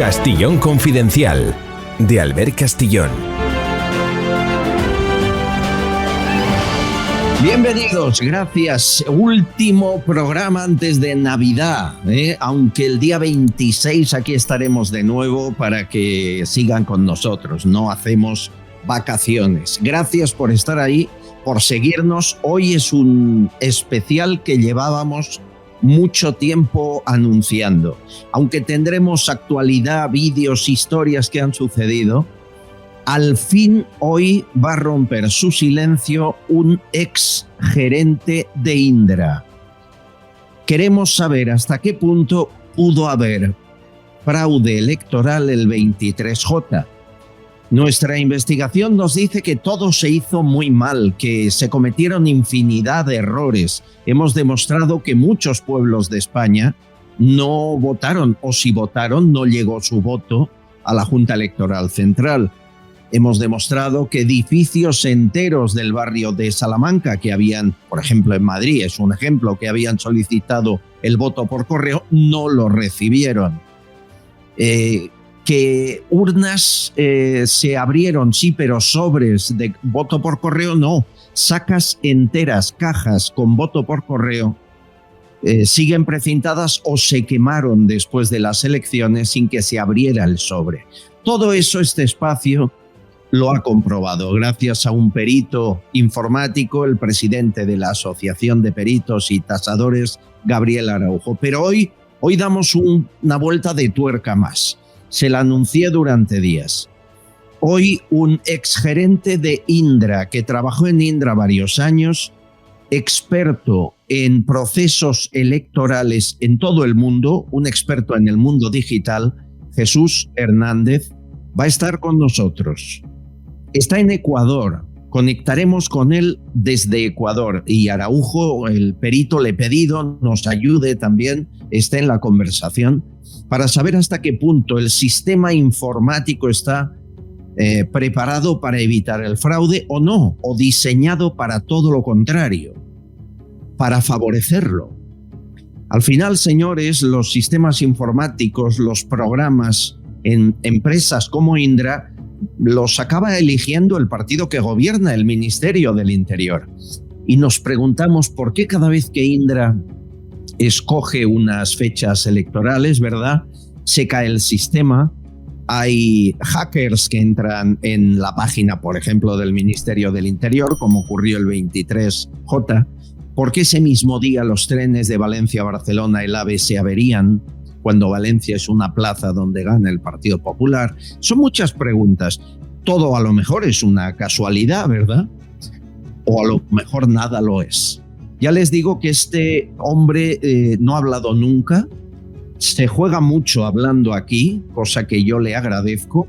Castillón Confidencial, de Albert Castillón. Bienvenidos, gracias. Último programa antes de Navidad, aunque el día 26 aquí estaremos de nuevo para que sigan con nosotros. No hacemos vacaciones. Gracias por estar ahí, por seguirnos. Hoy es un especial que llevábamos mucho tiempo anunciando. Aunque tendremos actualidad, vídeos, historias que han sucedido, al fin hoy va a romper su silencio un ex gerente de Indra. Queremos saber hasta qué punto pudo haber fraude electoral el 23J. Nuestra investigación nos dice que todo se hizo muy mal, que se cometieron infinidad de errores. Hemos demostrado que muchos pueblos de España no votaron, o si votaron no llegó su voto a la Junta Electoral Central. Hemos demostrado que edificios enteros del barrio de Salamanca que habían, por ejemplo en Madrid, es un ejemplo, que habían solicitado el voto por correo, no lo recibieron. Que urnas se abrieron, sí, pero sobres de voto por correo no. Sacas enteras, cajas con voto por correo, siguen precintadas o se quemaron después de las elecciones sin que se abriera el sobre. Todo eso este espacio lo ha comprobado gracias a un perito informático, el presidente de la Asociación de Peritos y Tasadores, Gabriel Araujo. Pero hoy damos una vuelta de tuerca más. Se la anuncié durante días. Hoy un exgerente de Indra, que trabajó en Indra varios años, experto en procesos electorales en todo el mundo, un experto en el mundo digital, Jesús Hernández, va a estar con nosotros. Está en Ecuador. Conectaremos con él desde Ecuador y Araujo, el perito, le he pedido nos ayude también, esté en la conversación para saber hasta qué punto el sistema informático está preparado para evitar el fraude o no, o diseñado para todo lo contrario, para favorecerlo. Al final, señores, los sistemas informáticos, los programas en empresas como Indra, los acaba eligiendo el partido que gobierna, el Ministerio del Interior. Y nos preguntamos por qué cada vez que Indra escoge unas fechas electorales, ¿verdad?, se cae el sistema. Hay hackers que entran en la página, por ejemplo, del Ministerio del Interior, como ocurrió el 23J. ¿Por qué ese mismo día los trenes de Valencia a Barcelona, el AVE, se averían cuando Valencia es una plaza donde gana el Partido Popular? Son muchas preguntas. Todo a lo mejor es una casualidad, ¿verdad? O a lo mejor nada lo es. Ya les digo que este hombre no ha hablado nunca, se juega mucho hablando aquí, cosa que yo le agradezco.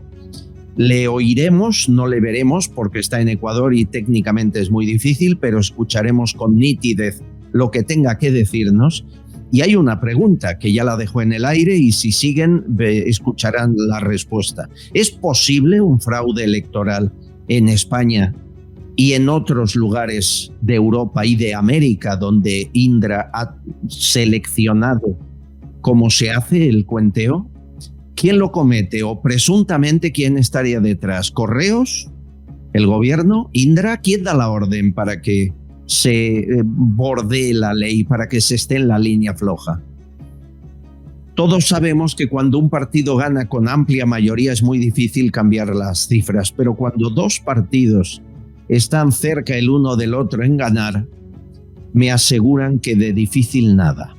Le oiremos, no le veremos porque está en Ecuador y técnicamente es muy difícil, pero escucharemos con nitidez lo que tenga que decirnos. Y hay una pregunta que ya la dejo en el aire y si siguen escucharán la respuesta. ¿Es posible un fraude electoral en España y en otros lugares de Europa y de América donde Indra ha seleccionado cómo se hace el cuenteo? ¿Quién lo comete o presuntamente quién estaría detrás? ¿Correos? ¿El gobierno? ¿Indra? ¿Quién da la orden para que se bordee la ley, para que se esté en la línea floja? Todos sabemos que cuando un partido gana con amplia mayoría es muy difícil cambiar las cifras, pero cuando dos partidos están cerca el uno del otro en ganar, me aseguran que de difícil nada.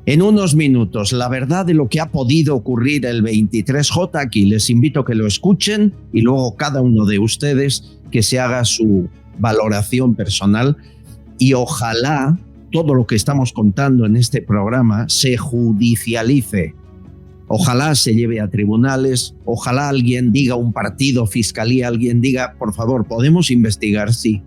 En unos minutos, la verdad de lo que ha podido ocurrir el 23J, aquí les invito a que lo escuchen y luego cada uno de ustedes que se haga su valoración personal y ojalá todo lo que estamos contando en este programa se judicialice. Ojalá se lleve a tribunales, ojalá alguien diga, un partido, fiscalía, alguien diga, por favor, ¿podemos investigar? Sí.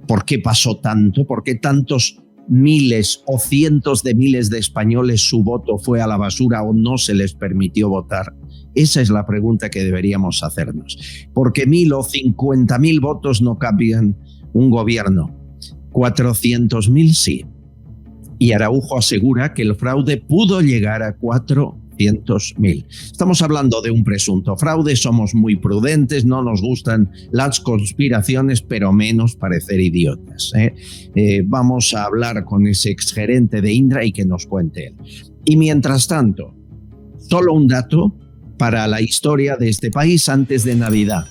¿Por qué pasó tanto? ¿Por qué tantos miles o cientos de miles de españoles su voto fue a la basura o no se les permitió votar? Esa es la pregunta que deberíamos hacernos. Porque 1.000 o 50.000 votos no cambian un gobierno. 400.000 sí. Y Araujo asegura que el fraude pudo llegar a 4 400.000. Estamos hablando de un presunto fraude, somos muy prudentes, no nos gustan las conspiraciones, pero menos parecer idiotas. Vamos a hablar con ese exgerente de Indra y que nos cuente él. Y mientras tanto, solo un dato para la historia de este país antes de Navidad.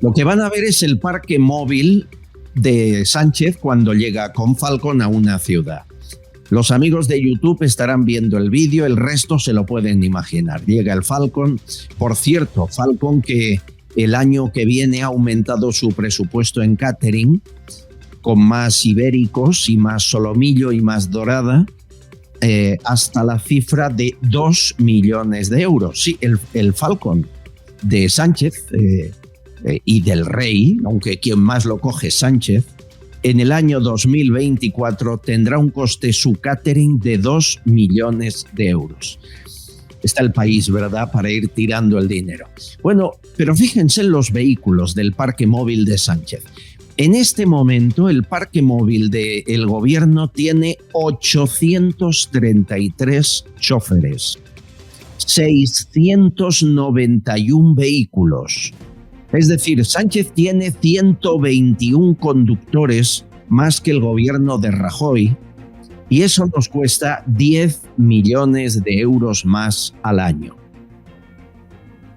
Lo que van a ver es el parque móvil de Sánchez cuando llega con Falcon a una ciudad. Los amigos de YouTube estarán viendo el vídeo, el resto se lo pueden imaginar. Llega el Falcon. Por cierto, Falcon que el año que viene ha aumentado su presupuesto en catering con más ibéricos y más solomillo y más dorada, hasta la cifra de 2 millones de euros. Sí, el Falcon de Sánchez y del Rey, aunque quien más lo coge es Sánchez, en el año 2024 tendrá un coste su catering de 2 millones de euros. Está el país, ¿verdad?, para ir tirando el dinero. Bueno, pero fíjense en los vehículos del parque móvil de Sánchez. En este momento, el parque móvil del gobierno tiene 833 choferes, 691 vehículos. Es decir, Sánchez tiene 121 conductores más que el gobierno de Rajoy, y eso nos cuesta 10 millones de euros más al año.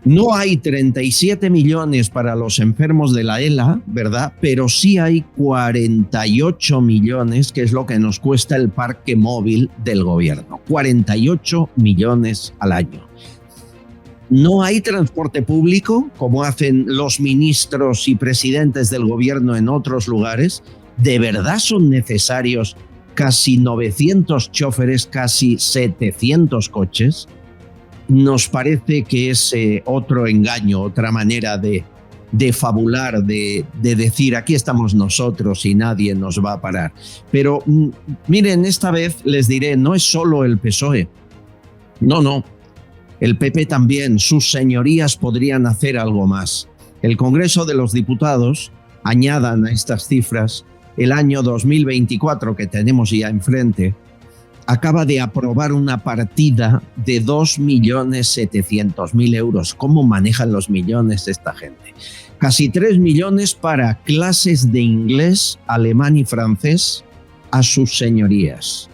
No hay 37 millones para los enfermos de la ELA, ¿verdad? Pero sí hay 48 millones, que es lo que nos cuesta el parque móvil del gobierno. 48 millones al año. No hay transporte público, como hacen los ministros y presidentes del gobierno en otros lugares. ¿De verdad son necesarios casi 900 choferes, casi 700 coches? Nos parece que es otro engaño, otra manera de fabular, de decir aquí estamos nosotros y nadie nos va a parar. Pero miren, esta vez les diré, no es solo el PSOE. No. El PP también, sus señorías podrían hacer algo más. El Congreso de los Diputados, añadan a estas cifras, el año 2024 que tenemos ya enfrente, acaba de aprobar una partida de 2.700.000 euros. ¿Cómo manejan los millones esta gente? Casi 3 millones para clases de inglés, alemán y francés a sus señorías.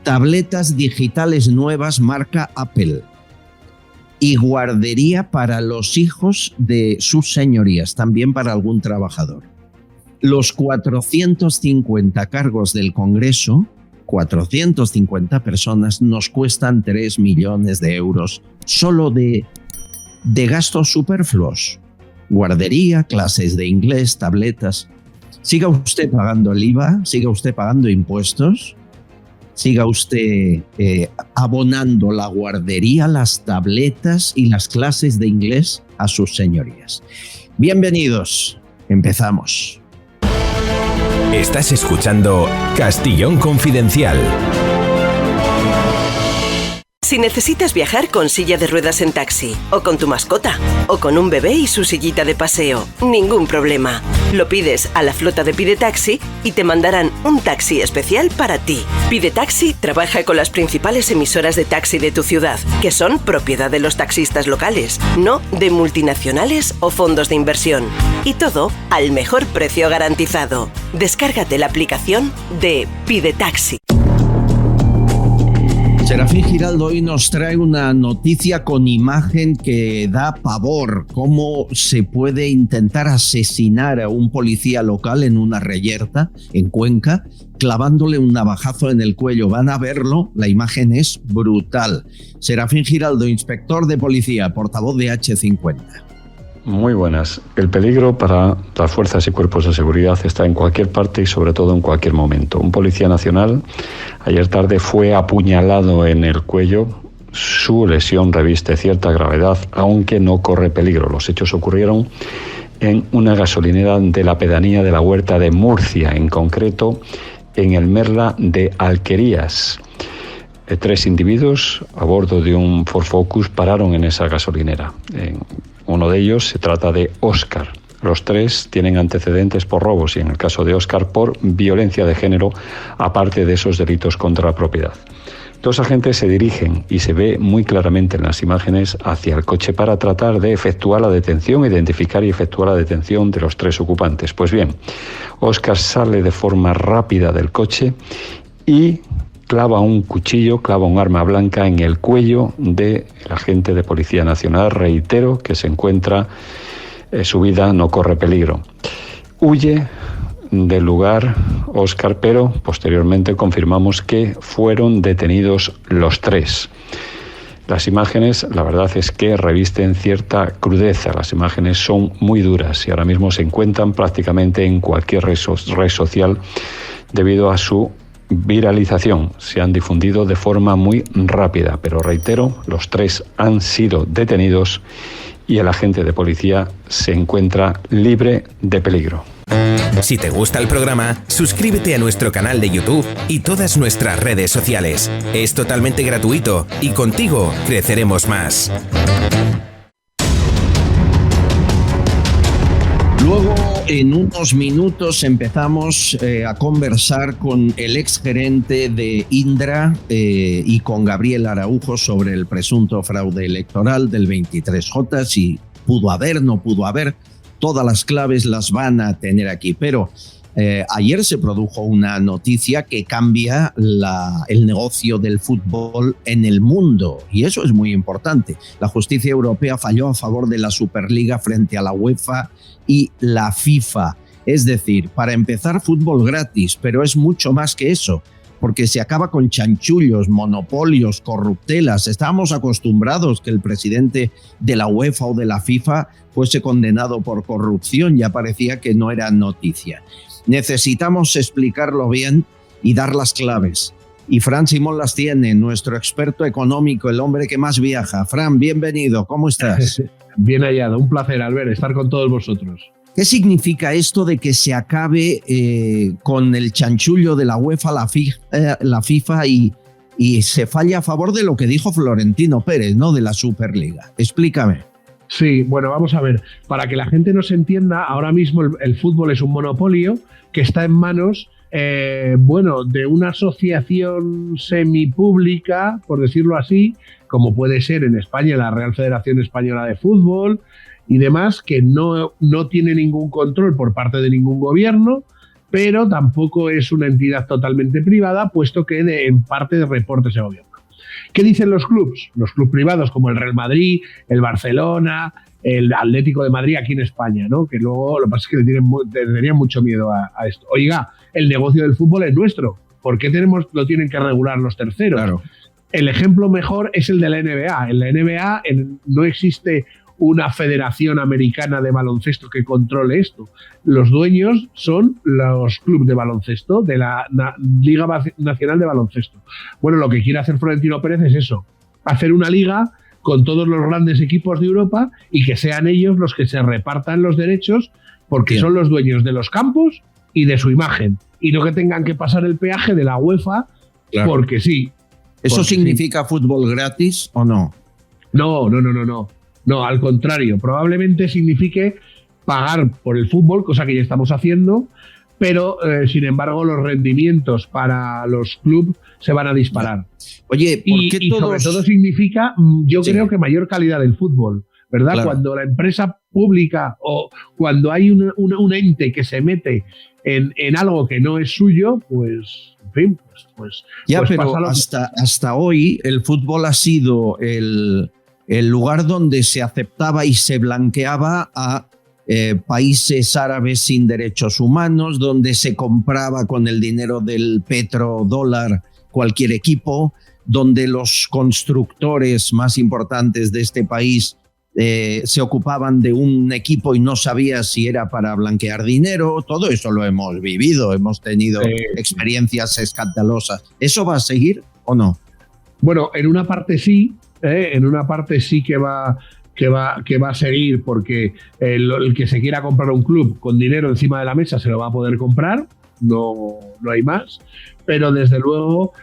Tabletas digitales nuevas marca Apple. Y guardería para los hijos de sus señorías, también para algún trabajador. Los 450 cargos del Congreso, 450 personas, nos cuestan 3 millones de euros solo de gastos superfluos. Guardería, clases de inglés, tabletas. Siga usted pagando el IVA, siga usted pagando impuestos, siga usted abonando la guardería, las tabletas y las clases de inglés a sus señorías. Bienvenidos, empezamos. Estás escuchando Castillón Confidencial. Si necesitas viajar con silla de ruedas en taxi, o con tu mascota, o con un bebé y su sillita de paseo, ningún problema. Lo pides a la flota de Pide Taxi y te mandarán un taxi especial para ti. Pide Taxi trabaja con las principales emisoras de taxi de tu ciudad, que son propiedad de los taxistas locales, no de multinacionales o fondos de inversión. Y todo al mejor precio garantizado. Descárgate la aplicación de Pide Taxi. Serafín Giraldo hoy nos trae una noticia con imagen que da pavor. Cómo se puede intentar asesinar a un policía local en una reyerta en Cuenca, clavándole un navajazo en el cuello. Van a verlo, la imagen es brutal. Serafín Giraldo, inspector de policía, portavoz de H50. Muy buenas. El peligro para las fuerzas y cuerpos de seguridad está en cualquier parte y sobre todo en cualquier momento. Un policía nacional ayer tarde fue apuñalado en el cuello. Su lesión reviste cierta gravedad, aunque no corre peligro. Los hechos ocurrieron en una gasolinera de la pedanía de la Huerta de Murcia, en concreto en el Merla de Alquerías. 3 individuos a bordo de un Ford Focus pararon en esa gasolinera. Uno de ellos se trata de Óscar. Los 3 tienen antecedentes por robos y en el caso de Óscar por violencia de género, aparte de esos delitos contra la propiedad. Dos agentes se dirigen, y se ve muy claramente en las imágenes, hacia el coche para tratar de efectuar la detención, identificar y efectuar la detención de los 3 ocupantes. Pues bien, Óscar sale de forma rápida del coche y clava un cuchillo, clava un arma blanca en el cuello del agente de Policía Nacional. Reitero que se encuentra, su vida no corre peligro. Huye del lugar Óscar, pero posteriormente confirmamos que fueron detenidos los 3. Las imágenes, la verdad es que revisten cierta crudeza. Las imágenes son muy duras y ahora mismo se encuentran prácticamente en cualquier red social debido a su viralización. Se han difundido de forma muy rápida, pero reitero, los 3 han sido detenidos y el agente de policía se encuentra libre de peligro. Si te gusta el programa, suscríbete a nuestro canal de YouTube y todas nuestras redes sociales. Es totalmente gratuito y contigo creceremos más. Luego, en unos minutos, empezamos a conversar con el exgerente de Indra y con Gabriel Araujo sobre el presunto fraude electoral del 23J, si pudo haber, no pudo haber. Todas las claves las van a tener aquí, pero ayer se produjo una noticia que cambia el negocio del fútbol en el mundo, y eso es muy importante. La justicia europea falló a favor de la Superliga frente a la UEFA y la FIFA. Es decir, para empezar, fútbol gratis, pero es mucho más que eso, porque se acaba con chanchullos, monopolios, corruptelas. Estábamos acostumbrados que el presidente de la UEFA o de la FIFA fuese condenado por corrupción, ya parecía que no era noticia. Necesitamos explicarlo bien y dar las claves. Y Fran Simón las tiene, nuestro experto económico, el hombre que más viaja. Fran, bienvenido, ¿cómo estás? Bien hallado, un placer, Albert, estar con todos vosotros. ¿Qué significa esto de que se acabe con el chanchullo de la UEFA, la FIFA y se falla a favor de lo que dijo Florentino Pérez, ¿no? De la Superliga? Explícame. Sí, bueno, vamos a ver. Para que la gente nos entienda, ahora mismo el fútbol es un monopolio que está en manos de una asociación semipública, por decirlo así, como puede ser en España la Real Federación Española de Fútbol y demás, que no tiene ningún control por parte de ningún gobierno, pero tampoco es una entidad totalmente privada, puesto que en parte reporta ese gobierno. ¿Qué dicen los clubes? Los clubes privados como el Real Madrid, el Barcelona, el Atlético de Madrid aquí en España, ¿no? Que luego lo que pasa es que le tenían mucho miedo a esto. Oiga, el negocio del fútbol es nuestro. ¿Por qué lo tienen que regular los terceros? Claro. El ejemplo mejor es el de la NBA. En la NBA no existe una federación americana de baloncesto que controle esto. Los dueños son los clubes de baloncesto de la Liga Nacional de Baloncesto. Bueno, lo que quiere hacer Florentino Pérez es eso, hacer una liga con todos los grandes equipos de Europa y que sean ellos los que se repartan los derechos, porque Bien. son los dueños de los campos y de su imagen, y no que tengan que pasar el peaje de la UEFA, Claro. porque sí. ¿Eso Porque significa fútbol gratis o no? No, al contrario, probablemente signifique pagar por el fútbol, cosa que ya estamos haciendo, pero sin embargo los rendimientos para los clubes se van a disparar. Oye, ¿por qué y todos...? sobre todo significa, yo Sí. creo que mayor calidad del fútbol, ¿verdad? Claro. Cuando la empresa pública o cuando hay un ente que se mete en algo que no es suyo, pues, en fin, pues Ya, pues pero pasa lo que- hasta hoy el fútbol ha sido el lugar donde se aceptaba y se blanqueaba a países árabes sin derechos humanos, donde se compraba con el dinero del petrodólar cualquier equipo, donde los constructores más importantes de este país se ocupaban de un equipo y no sabía si era para blanquear dinero. Todo eso lo hemos vivido, hemos tenido experiencias escandalosas. ¿Eso va a seguir o no? Bueno, en una parte sí que va a seguir, porque el que se quiera comprar un club con dinero encima de la mesa se lo va a poder comprar, no hay más, pero desde luego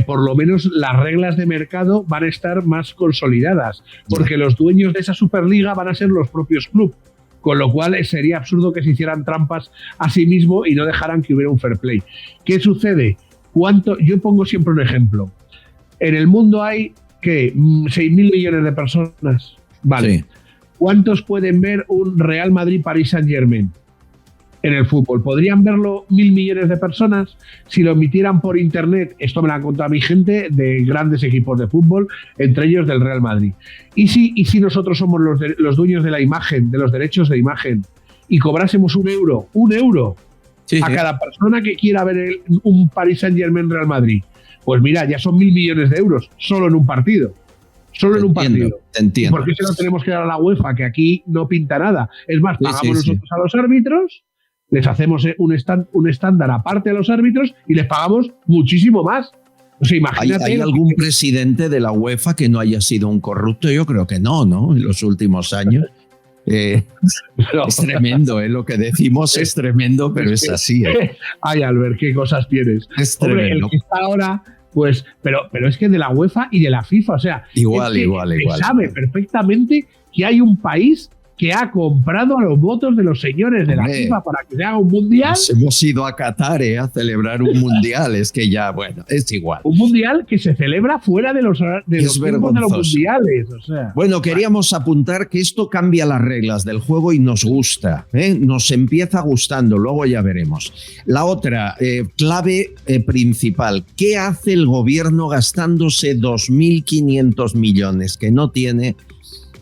por lo menos las reglas de mercado van a estar más consolidadas, porque los dueños de esa Superliga van a ser los propios clubes, con lo cual sería absurdo que se hicieran trampas a sí mismo y no dejaran que hubiera un fair play. ¿Qué sucede? Yo pongo siempre un ejemplo. En el mundo hay, ¿qué? 6.000 millones de personas. Vale. Sí. ¿Cuántos pueden ver un Real Madrid-Paris Saint-Germain en el fútbol? ¿Podrían verlo 1.000 millones de personas si lo emitieran por internet? Esto me lo han contado mi gente de grandes equipos de fútbol, entre ellos del Real Madrid. ¿Y si nosotros somos los dueños de la imagen, de los derechos de imagen, y cobrásemos un euro Sí, a cada persona que quiera ver un Paris Saint-Germain-Real Madrid? Pues mira, ya son 1.000 millones de euros solo en un partido. Solo en un partido. Te entiendo. ¿Por qué se lo tenemos que dar a la UEFA? Que aquí no pinta nada. Es más, pagamos nosotros a los árbitros, les hacemos un estándar aparte a los árbitros y les pagamos muchísimo más. O sea, imagínate. ¿Hay algún presidente de la UEFA que no haya sido un corrupto? Yo creo que no, en los últimos años. Es tremendo, lo que decimos es tremendo, pero es así. Ay, Albert, qué cosas tienes. Es Hombre, tremendo. el que está ahora, pues, pero es que de la UEFA y de la FIFA, o sea, Igual. Se sabe perfectamente que hay un país que ha comprado a los votos de los señores de la FIFA para que se haga un mundial. Nos hemos ido a Qatar a celebrar un mundial, es que ya, bueno, es igual. Un mundial que se celebra fuera de los tiempos de los mundiales. O sea, bueno, queríamos apuntar que esto cambia las reglas del juego y nos gusta, nos empieza gustando, luego ya veremos. La otra clave principal, ¿qué hace el gobierno gastándose 2.500 millones que no tiene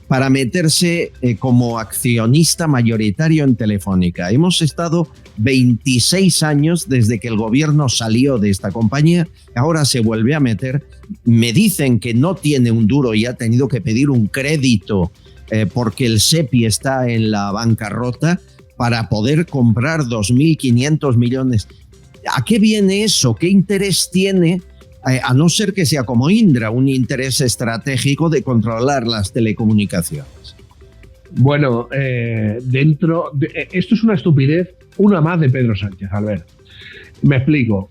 para meterse como accionista mayoritario en Telefónica? Hemos estado 26 años desde que el gobierno salió de esta compañía, ahora se vuelve a meter. Me dicen que no tiene un duro y ha tenido que pedir un crédito porque el SEPI está en la bancarrota para poder comprar 2.500 millones. ¿A qué viene eso? ¿Qué interés tiene? A no ser que sea como Indra, un interés estratégico de controlar las telecomunicaciones. Bueno, esto es una estupidez, una más de Pedro Sánchez, Albert. Me explico.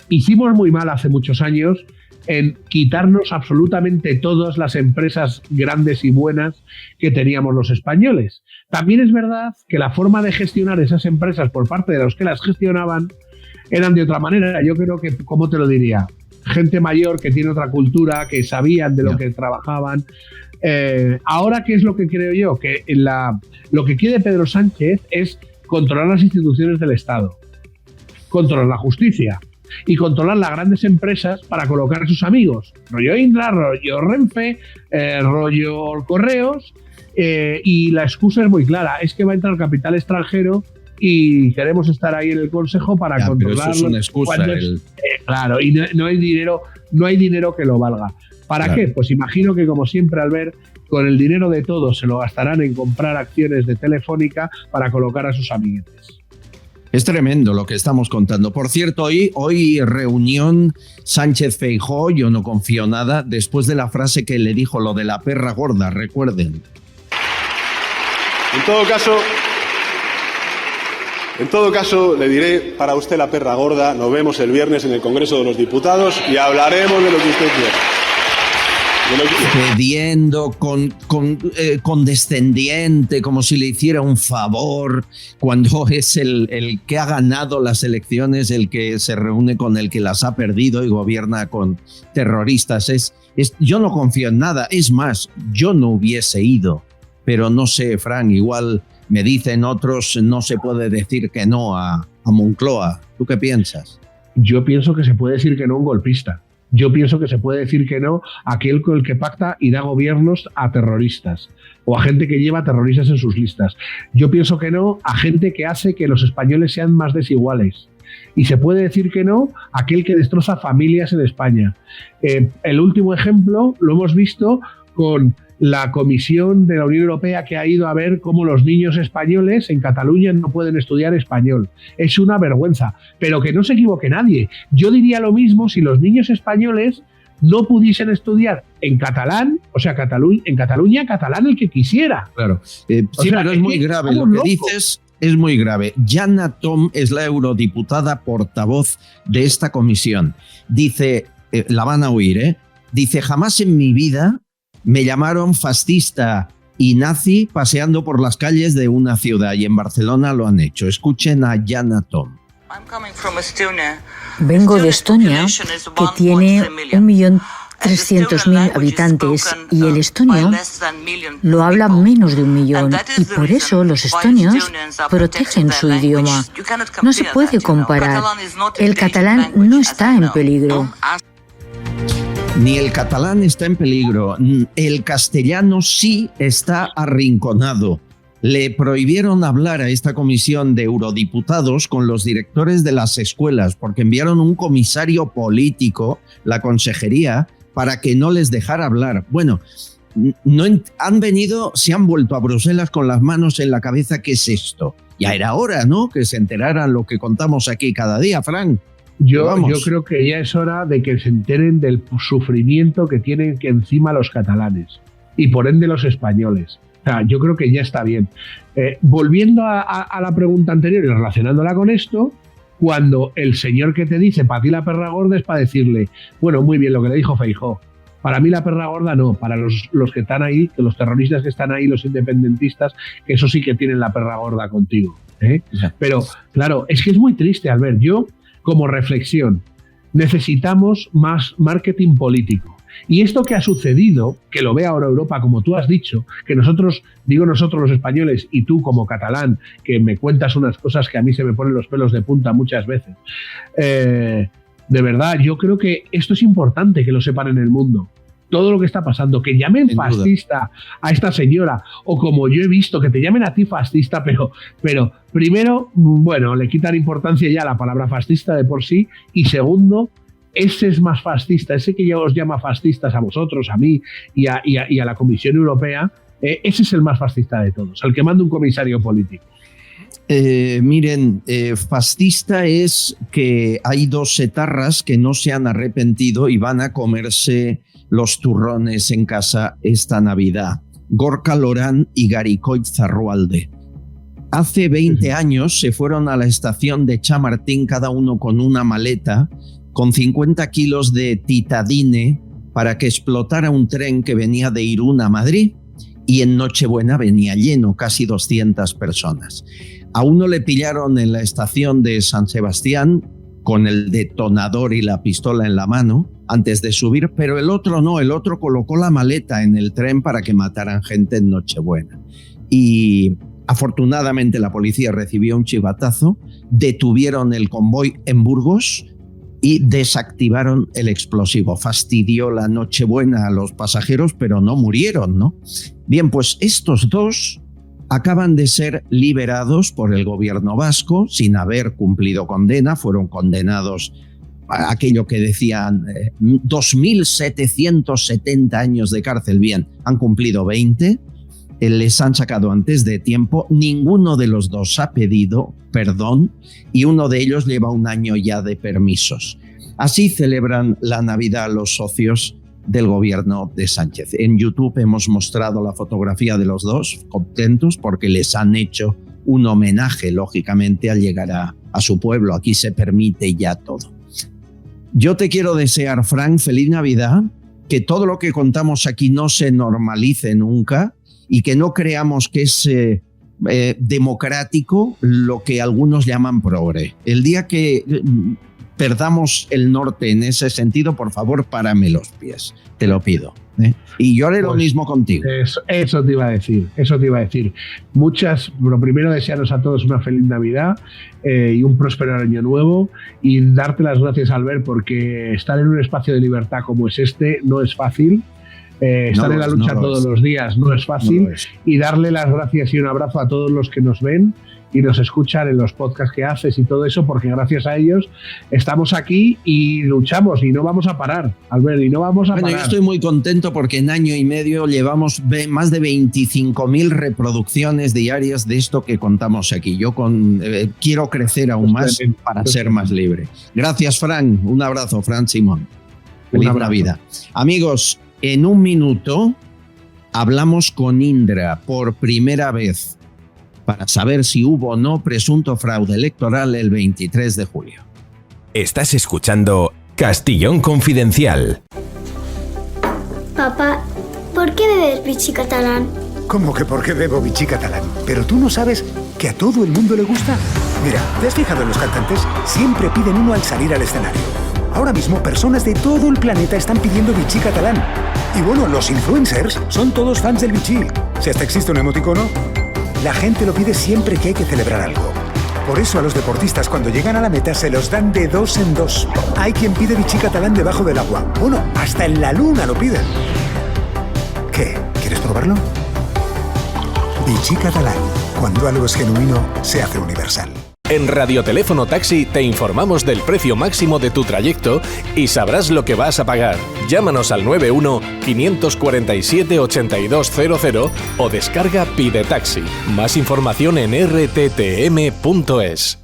Hicimos muy mal hace muchos años en quitarnos absolutamente todas las empresas grandes y buenas que teníamos los españoles. También es verdad que la forma de gestionar esas empresas por parte de los que las gestionaban eran de otra manera. Yo creo que, ¿cómo te lo diría? Gente mayor que tiene otra cultura, que sabían de lo que trabajaban. Ahora, ¿qué es lo que creo yo? Que lo que quiere Pedro Sánchez es controlar las instituciones del Estado, controlar la justicia y controlar las grandes empresas para colocar a sus amigos. Rollo Indra, rollo Renfe, rollo Correos. Y la excusa es muy clara, es que va a entrar capital extranjero y queremos estar ahí en el Consejo para controlarlo. Pero eso es una excusa. Claro, y no hay dinero que lo valga. ¿Para qué? Pues imagino que, como siempre, Albert, con el dinero de todos se lo gastarán en comprar acciones de Telefónica para colocar a sus amiguetes. Es tremendo lo que estamos contando. Por cierto, hoy reunión Sánchez-Feijóo, yo no confío nada, después de la frase que le dijo lo de la perra gorda, recuerden. En todo caso, le diré para usted la perra gorda. Nos vemos el viernes en el Congreso de los Diputados y hablaremos de lo que usted quiera. Pidiendo condescendiente, como si le hiciera un favor, cuando es el que ha ganado las elecciones, el que se reúne con el que las ha perdido y gobierna con terroristas. Yo no confío en nada. Es más, yo no hubiese ido, pero no sé, Fran, igual me dicen otros, no se puede decir que no a Moncloa. ¿Tú qué piensas? Yo pienso que se puede decir que no a un golpista. Yo pienso que se puede decir que no a aquel con el que pacta y da gobiernos a terroristas o a gente que lleva terroristas en sus listas. Yo pienso que no a gente que hace que los españoles sean más desiguales. Y se puede decir que no a aquel que destroza familias en España. El último ejemplo lo hemos visto con la Comisión de la Unión Europea, que ha ido a ver cómo los niños españoles en Cataluña no pueden estudiar español. Es una vergüenza, pero que no se equivoque nadie. Yo diría lo mismo si los niños españoles no pudiesen estudiar en catalán, o sea, en Cataluña, catalán el que quisiera. Claro. Pero es muy grave lo que dices. Es muy grave. Yana Tom es la eurodiputada portavoz de esta comisión. Dice, la van a oír, dice, jamás en mi vida me llamaron fascista y nazi paseando por las calles de una ciudad, y en Barcelona lo han hecho. Escuchen a Yana Tom. Vengo de Estonia, que tiene 300.000 habitantes y el estonio lo habla menos de 1 millón y por eso los estonios protegen su idioma. No se puede comparar. El catalán no está en peligro. Ni el catalán está en peligro. El castellano sí está arrinconado. Le prohibieron hablar a esta comisión de eurodiputados con los directores de las escuelas porque enviaron un comisario político, la consejería, para que no les dejara hablar. Bueno, se han vuelto a Bruselas con las manos en la cabeza. ¿Qué es esto? Ya era hora, ¿no?, que se enteraran lo que contamos aquí cada día, Fran. Yo creo que ya es hora de que se enteren del sufrimiento que tienen que encima los catalanes y por ende los españoles. O sea, yo creo que ya está bien. Volviendo a la pregunta anterior y relacionándola con esto, cuando el señor que te dice para ti la perra gorda es para decirle, bueno, muy bien lo que le dijo Feijóo, para mí la perra gorda no, para los que están ahí, que los terroristas que están ahí, los independentistas, que eso sí que tienen la perra gorda contigo. Pero claro, es que es muy triste, Albert. Yo, como reflexión, necesitamos más marketing político. Y esto que ha sucedido, que lo ve ahora Europa, como tú has dicho, que nosotros los españoles y tú como catalán, que me cuentas unas cosas que a mí se me ponen los pelos de punta muchas veces. De verdad, yo creo que esto es importante que lo sepan en el mundo. Todo lo que está pasando, que llamen fascista a esta señora, o como yo he visto, que te llamen a ti fascista, pero primero, bueno, le quitan importancia ya a la palabra fascista de por sí, y segundo, ese es más fascista, ese que ya os llama fascistas a vosotros, a mí y a la Comisión Europea, ese es el más fascista de todos, al que manda un comisario político. Miren, fascista es que hay 2 etarras que no se han arrepentido y van a comerse los turrones en casa esta Navidad. Gorka Lorán y Garicoit Zarrualde. Hace 20 años se fueron a la estación de Chamartín, cada uno con una maleta, con 50 kilos de titadine para que explotara un tren que venía de Irún a Madrid, y en Nochebuena venía lleno, casi 200 personas. A uno le pillaron en la estación de San Sebastián con el detonador y la pistola en la mano antes de subir, pero el otro no, el otro colocó la maleta en el tren para que mataran gente en Nochebuena. Y afortunadamente la policía recibió un chivatazo, detuvieron el convoy en Burgos y desactivaron el explosivo. Fastidió la Nochebuena a los pasajeros, pero no murieron, ¿no? Bien, pues estos 2 acaban de ser liberados por el gobierno vasco sin haber cumplido condena. Fueron condenados a aquello que decían 2.770 años de cárcel. Bien, han cumplido 20. Les han sacado antes de tiempo. Ninguno de los 2 ha pedido perdón y uno de ellos lleva 1 año ya de permisos. Así celebran la Navidad los socios del gobierno de Sánchez. En YouTube hemos mostrado la fotografía de los 2, contentos porque les han hecho un homenaje, lógicamente, al llegar a su pueblo. Aquí se permite ya todo. Yo te quiero desear, Fran, feliz Navidad, que todo lo que contamos aquí no se normalice nunca y que no creamos que es democrático lo que algunos llaman progre. El día que perdamos el norte en ese sentido, por favor, párame los pies, te lo pido. Y yo haré lo mismo contigo. Eso te iba a decir. Lo primero, desearos a todos una feliz Navidad y un próspero año nuevo, y darte las gracias, Albert, porque estar en un espacio de libertad como es este no es fácil. Estar en la lucha todos los días no es fácil, y darle las gracias y un abrazo a todos los que nos ven y nos escuchan en los podcasts que haces y todo eso, porque gracias a ellos estamos aquí y luchamos y no vamos a parar, Albert, y no vamos a parar. Yo estoy muy contento porque en año y medio llevamos más de 25.000 reproducciones diarias de esto que contamos aquí. Yo quiero crecer aún más para ser más libre. Gracias, Fran. Un abrazo, Fran Simón. Feliz Navidad. Amigos, en un minuto hablamos con Indra por primera vez para saber si hubo o no presunto fraude electoral el 23 de julio. Estás escuchando Castillón Confidencial. Papá, ¿por qué bebes Vichy catalán? ¿Cómo que por qué bebo Vichy catalán? ¿Pero tú no sabes que a todo el mundo le gusta? Mira, ¿te has fijado en los cantantes? Siempre piden uno al salir al escenario. Ahora mismo personas de todo el planeta están pidiendo Vichy catalán. Y bueno, los influencers son todos fans del Vichy. Si hasta existe un emoticono, la gente lo pide siempre que hay que celebrar algo. Por eso a los deportistas cuando llegan a la meta se los dan de 2 en 2. Hay quien pide Vichy catalán debajo del agua. Bueno, hasta en la luna lo piden. ¿Qué? ¿Quieres probarlo? Vichy catalán. Cuando algo es genuino, se hace universal. En Radioteléfono Taxi te informamos del precio máximo de tu trayecto y sabrás lo que vas a pagar. Llámanos al 91 547 8200 o descarga Pide Taxi. Más información en rttm.es.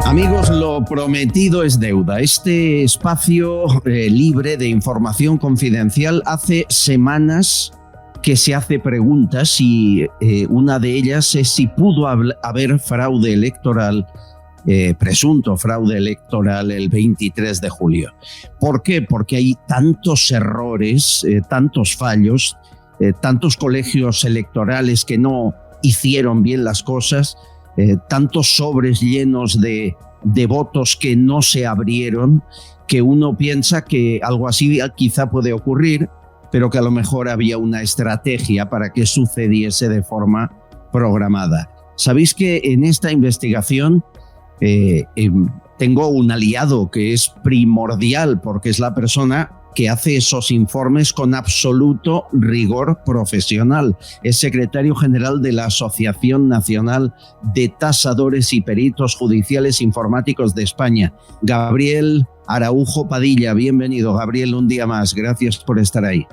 Amigos, lo prometido es deuda. Este espacio libre de información confidencial hace semanas que se hace preguntas y una de ellas es si pudo haber fraude electoral, presunto fraude electoral el 23 de julio. ¿Por qué? Porque hay tantos errores, tantos fallos, tantos colegios electorales que no hicieron bien las cosas, tantos sobres llenos de votos que no se abrieron, que uno piensa que algo así quizá puede ocurrir, pero que a lo mejor había una estrategia para que sucediese de forma programada. Sabéis que en esta investigación tengo un aliado que es primordial porque es la persona que hace esos informes con absoluto rigor profesional. Es secretario general de la Asociación Nacional de Tasadores y Peritos Judiciales Informáticos de España, Gabriel Araujo Padilla. Bienvenido, Gabriel, un día más. Gracias por estar ahí.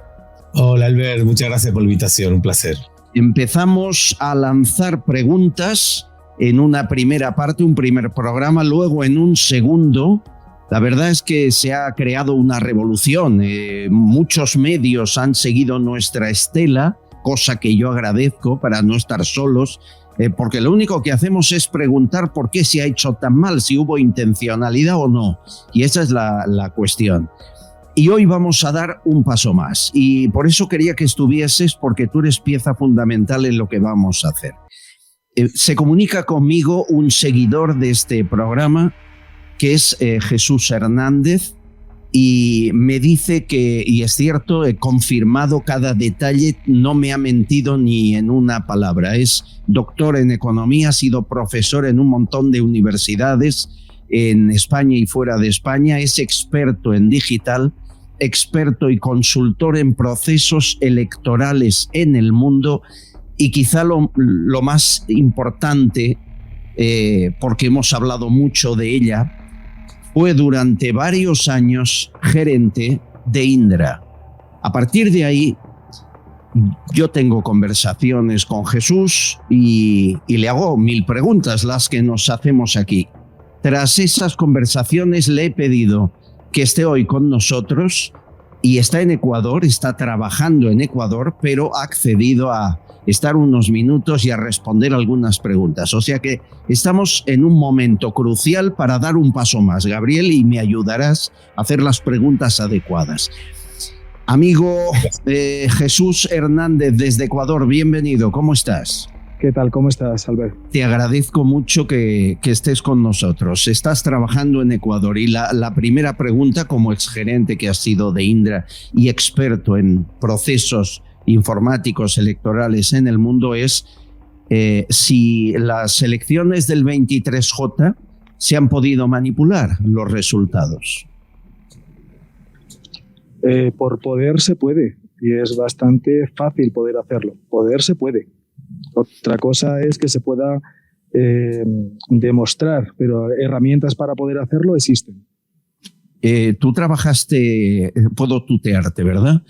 Hola, Albert. Muchas gracias por la invitación. Un placer. Empezamos a lanzar preguntas en una primera parte, un primer programa, luego en un segundo. La verdad es que se ha creado una revolución. Muchos medios han seguido nuestra estela, cosa que yo agradezco para no estar solos, porque lo único que hacemos es preguntar por qué se ha hecho tan mal, si hubo intencionalidad o no. Y esa es la cuestión. Y hoy vamos a dar un paso más. Y por eso quería que estuvieses, porque tú eres pieza fundamental en lo que vamos a hacer. Se comunica conmigo un seguidor de este programa, que es Jesús Hernández, y me dice que, y es cierto, he confirmado cada detalle, no me ha mentido ni en una palabra. Es doctor en economía, ha sido profesor en un montón de universidades en España y fuera de España, es experto en digital, experto y consultor en procesos electorales en el mundo, y quizá lo más importante, porque hemos hablado mucho de ella, fue durante varios años gerente de Indra. A partir de ahí, yo tengo conversaciones con Jesús y le hago 1000 preguntas, las que nos hacemos aquí. Tras esas conversaciones le he pedido que esté hoy con nosotros, y está en Ecuador, está trabajando en Ecuador, pero ha accedido a estar unos minutos y a responder algunas preguntas. O sea que estamos en un momento crucial para dar un paso más, Gabriel, y me ayudarás a hacer las preguntas adecuadas. Amigo Jesús Hernández desde Ecuador, bienvenido, ¿cómo estás? ¿Qué tal? ¿Cómo estás, Albert? Te agradezco mucho que estés con nosotros. Estás trabajando en Ecuador y la primera pregunta, como exgerente que has sido de Indra y experto en procesos informáticos electorales en el mundo, es si las elecciones del 23J se han podido manipular los resultados. Por poder se puede, y es bastante fácil poder hacerlo. Poder se puede. Otra cosa es que se pueda demostrar, pero herramientas para poder hacerlo existen. Tú trabajaste, puedo tutearte, ¿verdad?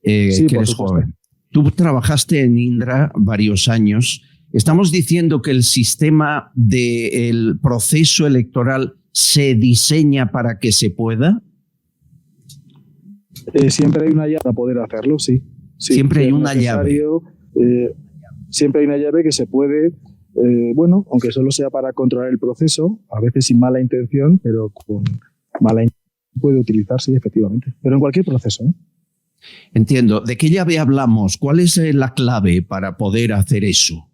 Sí, que eres joven. Tú trabajaste en Indra varios años. ¿Estamos diciendo que el sistema del proceso electoral se diseña para que se pueda? Siempre hay una llave para poder hacerlo, sí. Siempre hay una llave. Siempre hay una llave que se puede, bueno, aunque solo sea para controlar el proceso, a veces sin mala intención, pero con mala intención puede utilizarse, sí, efectivamente. Pero en cualquier proceso, ¿eh? Entiendo. ¿De qué llave hablamos? ¿Cuál es la clave para poder hacer eso?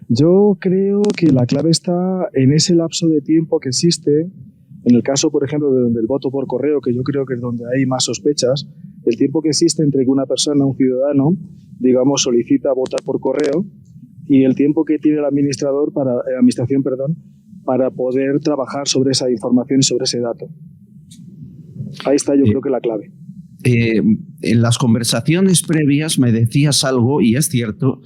Yo creo que la clave está en ese lapso de tiempo que existe. En el caso, por ejemplo, del voto por correo, que yo creo que es donde hay más sospechas, el tiempo que existe entre que una persona, un ciudadano, digamos, solicita votar por correo y el tiempo que tiene el administración, para poder trabajar sobre esa información y sobre ese dato. Ahí está, yo creo que la clave. En las conversaciones previas me decías algo, y es cierto,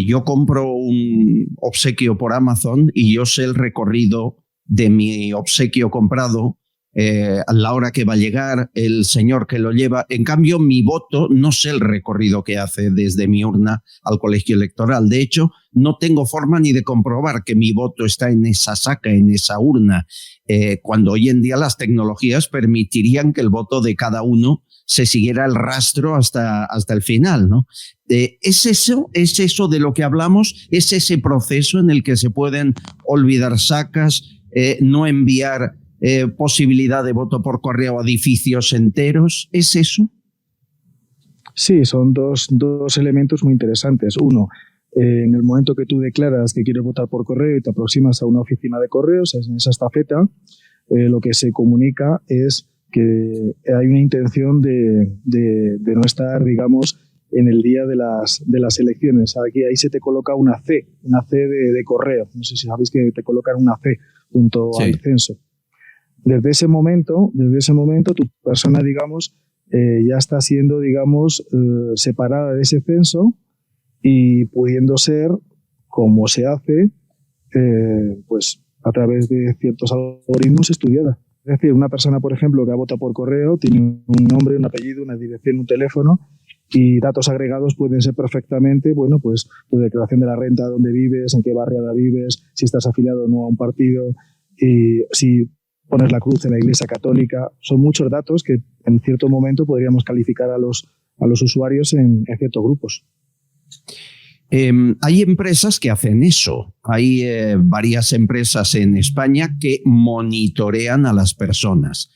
yo compro un obsequio por Amazon y yo sé el recorrido de mi obsequio comprado, a la hora que va a llegar, el señor que lo lleva. En cambio, mi voto no sé el recorrido que hace desde mi urna al colegio electoral. De hecho, no tengo forma ni de comprobar que mi voto está en esa saca, en esa urna, cuando hoy en día las tecnologías permitirían que el voto de cada uno se siguiera el rastro hasta el final, ¿no? ¿Es eso de lo que hablamos? ¿Es ese proceso en el que se pueden olvidar sacas, no enviar posibilidad de voto por correo a edificios enteros? ¿Es eso? Sí, son dos elementos muy interesantes. Uno, en el momento que tú declaras que quieres votar por correo y te aproximas a una oficina de correos, en esa estafeta, lo que se comunica es que hay una intención de no estar, digamos, en el día de las elecciones. Ahí se te coloca una C de correo. No sé si sabéis que te colocan una C junto al censo. Desde ese momento, tu persona, digamos, ya está siendo, digamos, separada de ese censo y pudiendo ser, como se hace, pues a través de ciertos algoritmos, estudiada. Es decir, una persona, por ejemplo, que ha votado por correo tiene un nombre, un apellido, una dirección, un teléfono, y datos agregados pueden ser perfectamente, bueno, pues tu declaración de la renta, dónde vives, en qué barriada vives, si estás afiliado o no a un partido, y si pones la cruz en la Iglesia Católica. Son muchos datos que en cierto momento podríamos calificar a los usuarios en ciertos grupos. Hay empresas que hacen eso. Hay varias empresas en España que monitorean a las personas.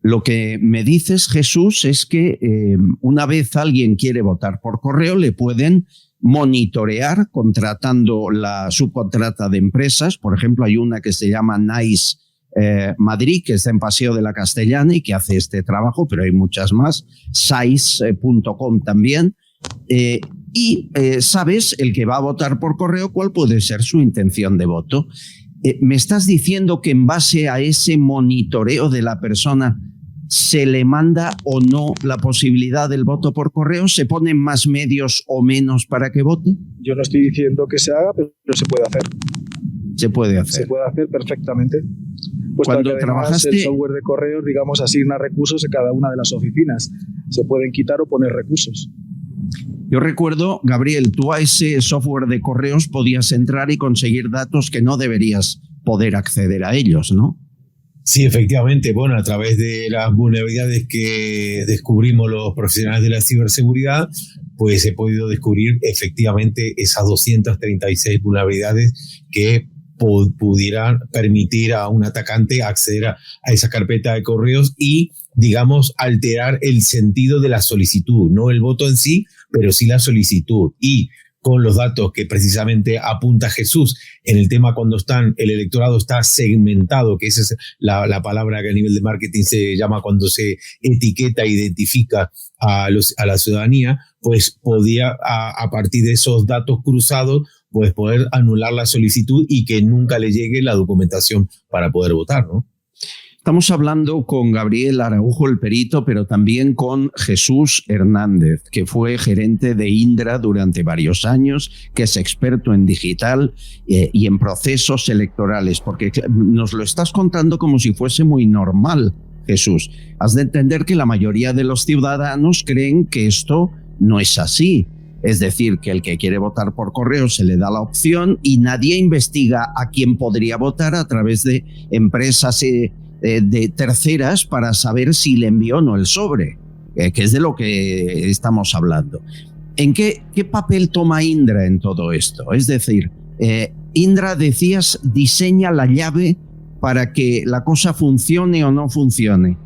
Lo que me dices, Jesús, es que una vez alguien quiere votar por correo, le pueden monitorear contratando la subcontrata de empresas. Por ejemplo, hay una que se llama Nice Madrid, que está en Paseo de la Castellana y que hace este trabajo, pero hay muchas más. Size.com también. Y sabes, el que va a votar por correo, cuál puede ser su intención de voto. ¿Me estás diciendo que en base a ese monitoreo de la persona se le manda o no la posibilidad del voto por correo? ¿Se ponen más medios o menos para que vote? Yo no estoy diciendo que se haga, pero se puede hacer. Se puede hacer. Se puede hacer perfectamente. Pues cuando trabajaste, el software de correos, digamos, asigna recursos en cada una de las oficinas. Se pueden quitar o poner recursos. Yo recuerdo, Gabriel, tú a ese software de correos podías entrar y conseguir datos que no deberías poder acceder a ellos, ¿no? Sí, efectivamente. Bueno, a través de las vulnerabilidades que descubrimos los profesionales de la ciberseguridad, pues he podido descubrir efectivamente esas 236 vulnerabilidades que pudieran permitir a un atacante acceder a esa carpeta de correos y, digamos, alterar el sentido de la solicitud, no el voto en sí, pero sí la solicitud. Y con los datos que precisamente apunta Jesús en el tema cuando el electorado está segmentado, que esa es la palabra que a nivel de marketing se llama cuando se etiqueta e identifica a la ciudadanía, pues podía a partir de esos datos cruzados pues poder anular la solicitud y que nunca le llegue la documentación para poder votar, ¿no? Estamos hablando con Gabriel Araujo, el perito, pero también con Jesús Hernández, que fue gerente de Indra durante varios años, que es experto en digital y en procesos electorales, porque nos lo estás contando como si fuese muy normal, Jesús. Has de entender que la mayoría de los ciudadanos creen que esto no es así. Es decir, que el que quiere votar por correo se le da la opción y nadie investiga a quién podría votar a través de empresas de terceras para saber si le envió o no el sobre, que es de lo que estamos hablando. ¿En qué papel toma Indra en todo esto? Es decir, Indra, decías, diseña la llave para que la cosa funcione o no funcione.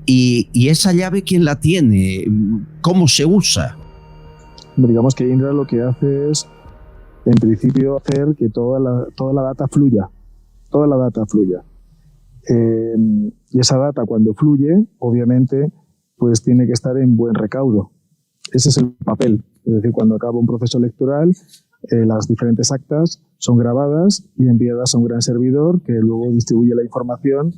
Y esa llave, ¿quién la tiene? ¿Cómo se usa? Digamos que Indra lo que hace es en principio hacer que toda la data fluya. Y esa data, cuando fluye, obviamente, pues tiene que estar en buen recaudo. Ese es el papel. Es decir, cuando acaba un proceso electoral, las diferentes actas son grabadas y enviadas a un gran servidor que luego distribuye la información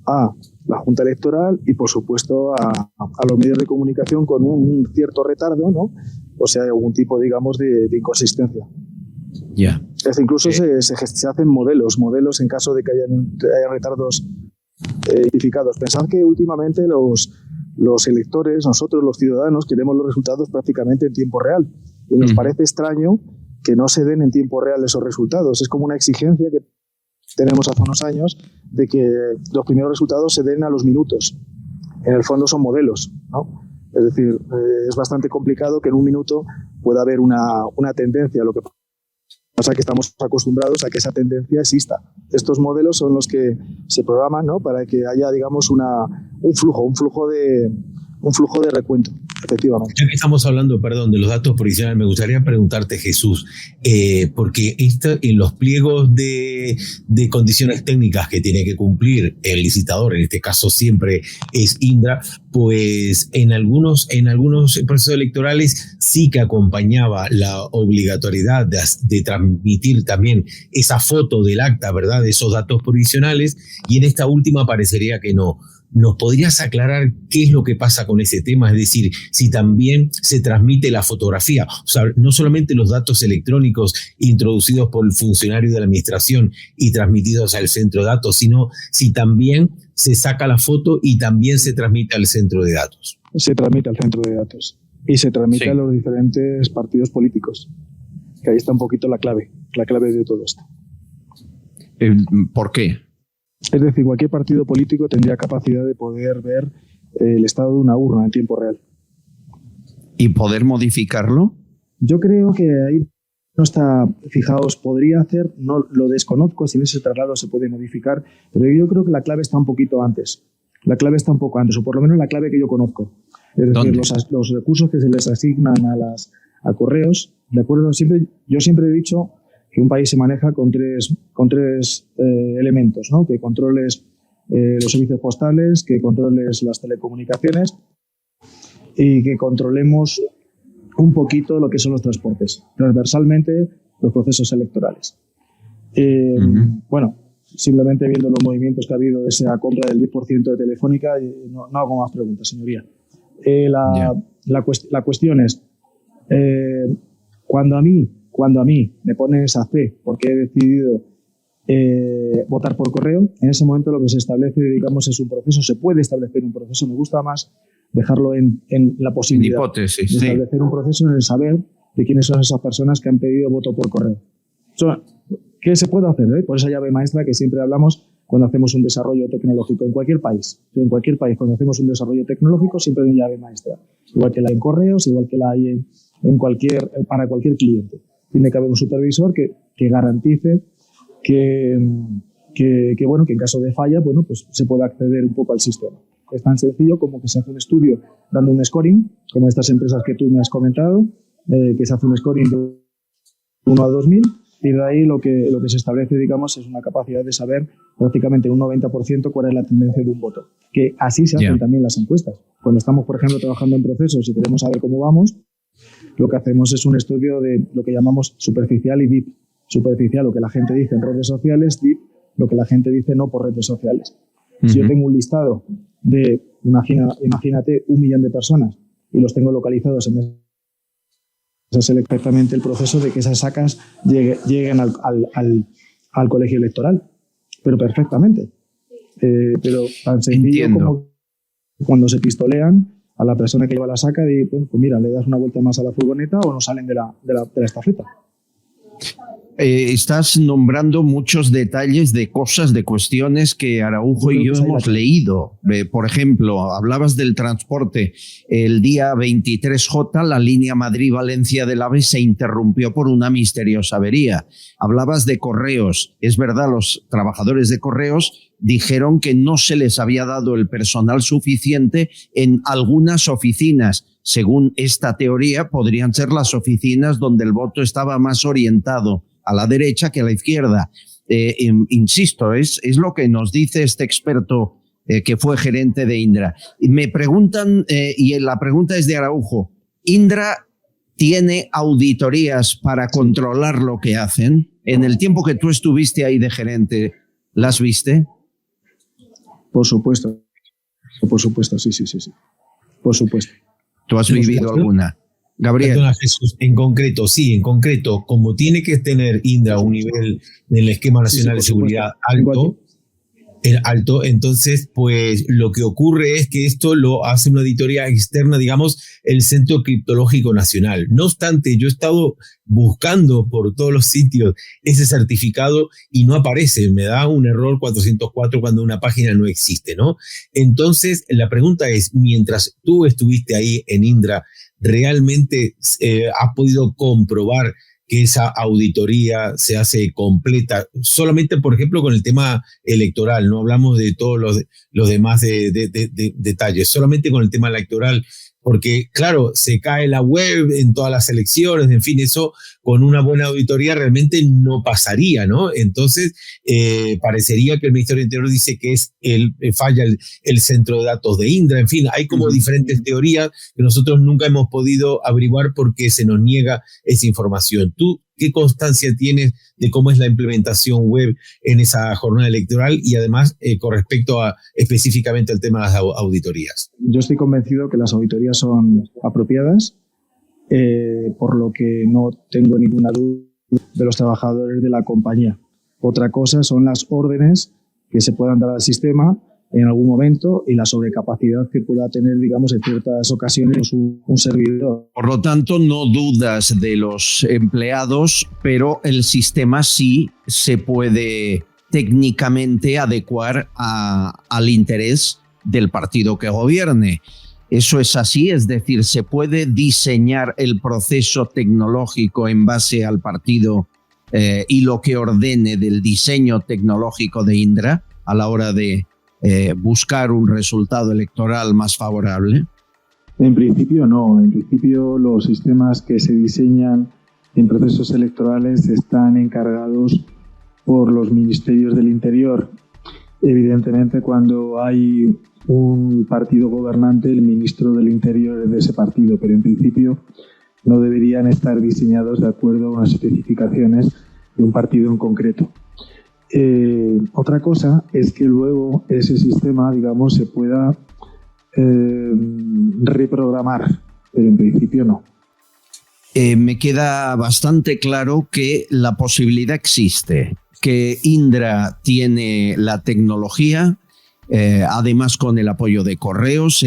a la Junta Electoral y, por supuesto, a los medios de comunicación con un cierto retardo, ¿no? O sea, algún tipo, digamos, de inconsistencia. Ya. Incluso se hacen modelos en caso de que haya retardos identificados. Pensad que últimamente los electores, nosotros los ciudadanos, queremos los resultados prácticamente en tiempo real. Y nos parece extraño que no se den en tiempo real esos resultados. Es como una exigencia que tenemos hace unos años de que los primeros resultados se den a los minutos. En el fondo son modelos, ¿no? Es decir, es bastante complicado que en un minuto pueda haber una tendencia. Lo que pasa es que estamos acostumbrados a que esa tendencia exista. Estos modelos son los que se programan, ¿no? Para que haya, digamos, un flujo de recuento, efectivamente. Ya que estamos hablando, de los datos provisionales, me gustaría preguntarte, Jesús, porque en los pliegos de condiciones técnicas que tiene que cumplir el licitador, en este caso siempre es Indra, pues en algunos procesos electorales sí que acompañaba la obligatoriedad de transmitir también esa foto del acta, ¿verdad?, de esos datos provisionales, y en esta última parecería que no. ¿Nos podrías aclarar qué es lo que pasa con ese tema? Es decir, si también se transmite la fotografía, o sea, no solamente los datos electrónicos introducidos por el funcionario de la administración y transmitidos al centro de datos, sino si también se saca la foto y también se transmite al centro de datos. Se transmite al centro de datos y se transmite a los diferentes partidos políticos, que ahí está un poquito la clave de todo esto. ¿Por qué? Es decir, cualquier partido político tendría capacidad de poder ver el estado de una urna en tiempo real. ¿Y poder modificarlo? Yo creo que ahí no está, fijaos, podría hacer, no lo desconozco, si en ese traslado se puede modificar, pero yo creo que la clave está un poquito antes. La clave está un poco antes, o por lo menos la clave que yo conozco. Es decir, los recursos que se les asignan a correos, ¿de acuerdo? Yo siempre he dicho que un país se maneja con tres elementos, ¿no? Que controles los servicios postales, que controles las telecomunicaciones y que controlemos un poquito lo que son los transportes, transversalmente los procesos electorales. Bueno, simplemente viendo los movimientos que ha habido de esa compra del 10% de Telefónica, no hago más preguntas, señoría. La cuestión es, cuando a mí me ponen esa C porque he decidido votar por correo, en ese momento lo que se establece, digamos, es un proceso, se puede establecer un proceso, me gusta más dejarlo en la posibilidad de establecer un proceso en el saber de quiénes son esas personas que han pedido voto por correo. ¿Qué se puede hacer? Por esa llave maestra que siempre hablamos cuando hacemos un desarrollo tecnológico en cualquier país. En cualquier país, cuando hacemos un desarrollo tecnológico, siempre hay una llave maestra. Igual que la hay en correos, igual que la hay para cualquier cliente. Tiene que haber un supervisor que garantice que en caso de falla, bueno, pues se pueda acceder un poco al sistema. Es tan sencillo como que se hace un estudio dando un scoring, como estas empresas que tú me has comentado, que se hace un scoring de 1 a 2000, y de ahí lo que se establece, digamos, es una capacidad de saber prácticamente un 90% cuál es la tendencia de un voto. Que así se hacen también las encuestas. Cuando estamos, por ejemplo, trabajando en procesos y queremos saber cómo vamos, lo que hacemos es un estudio de lo que llamamos superficial y deep. Superficial, lo que la gente dice en redes sociales; deep, lo que la gente dice no por redes sociales. Si yo tengo un listado de, imagínate, 1 millón de personas y los tengo localizados en mesas, es exactamente el proceso de que esas actas lleguen al colegio electoral, pero perfectamente. Pero tan sencillo como cuando se pistolean a la persona que lleva la saca y, bueno, pues mira, le das una vuelta más a la furgoneta o no salen de la estafeta. Estás nombrando muchos detalles de cosas, de cuestiones que Araujo y yo hemos leído. Por ejemplo, hablabas del transporte. El día 23J, la línea Madrid-Valencia del AVE se interrumpió por una misteriosa avería. Hablabas de correos. Es verdad, los trabajadores de correos dijeron que no se les había dado el personal suficiente en algunas oficinas. Según esta teoría, podrían ser las oficinas donde el voto estaba más orientado a la derecha que a la izquierda. Insisto, es lo que nos dice este experto que fue gerente de Indra. Me preguntan, y la pregunta es de Araujo, ¿Indra tiene auditorías para controlar lo que hacen? En el tiempo que tú estuviste ahí de gerente, ¿las viste? Por supuesto, sí. Por supuesto. ¿Tú has vivido alguna? Gabriel. Perdona, Jesús, en concreto, como tiene que tener Indra un nivel en el esquema nacional de seguridad alto, entonces pues lo que ocurre es que esto lo hace una auditoría externa, digamos, el Centro Criptológico Nacional. No obstante, yo he estado buscando por todos los sitios ese certificado y no aparece, me da un error 404 cuando una página no existe, ¿no? Entonces, la pregunta es, mientras tú estuviste ahí en Indra, ¿realmente has podido comprobar que esa auditoría se hace completa? Solamente, por ejemplo, con el tema electoral, no hablamos de todos los demás detalles, solamente con el tema electoral, porque, claro, se cae la web en todas las elecciones, en fin, eso con una buena auditoría realmente no pasaría, ¿no? Entonces, parecería que el Ministerio del Interior dice que falla el centro de datos de Indra, en fin, hay como diferentes teorías que nosotros nunca hemos podido averiguar porque se nos niega esa información. ¿Tú qué constancia tienes de cómo es la implementación web en esa jornada electoral y además con respecto a específicamente al tema de las auditorías? Yo estoy convencido que las auditorías son apropiadas, por lo que no tengo ninguna duda de los trabajadores de la compañía. Otra cosa son las órdenes que se puedan dar al sistema en algún momento y la sobrecapacidad que pueda tener, digamos, en ciertas ocasiones un servidor. Por lo tanto, no dudas de los empleados, pero el sistema sí se puede técnicamente adecuar al interés del partido que gobierne. Eso es así, es decir, se puede diseñar el proceso tecnológico en base al partido y lo que ordene del diseño tecnológico de Indra a la hora de buscar un resultado electoral más favorable. En principio no, en principio los sistemas que se diseñan en procesos electorales están encargados por los ministerios del Interior. Evidentemente, cuando hay un partido gobernante, el ministro del Interior es de ese partido, pero en principio no deberían estar diseñados de acuerdo a unas especificaciones de un partido en concreto. Otra cosa es que luego ese sistema, digamos, se pueda reprogramar, pero en principio no. Me queda bastante claro que la posibilidad existe, que Indra tiene la tecnología, además con el apoyo de correos,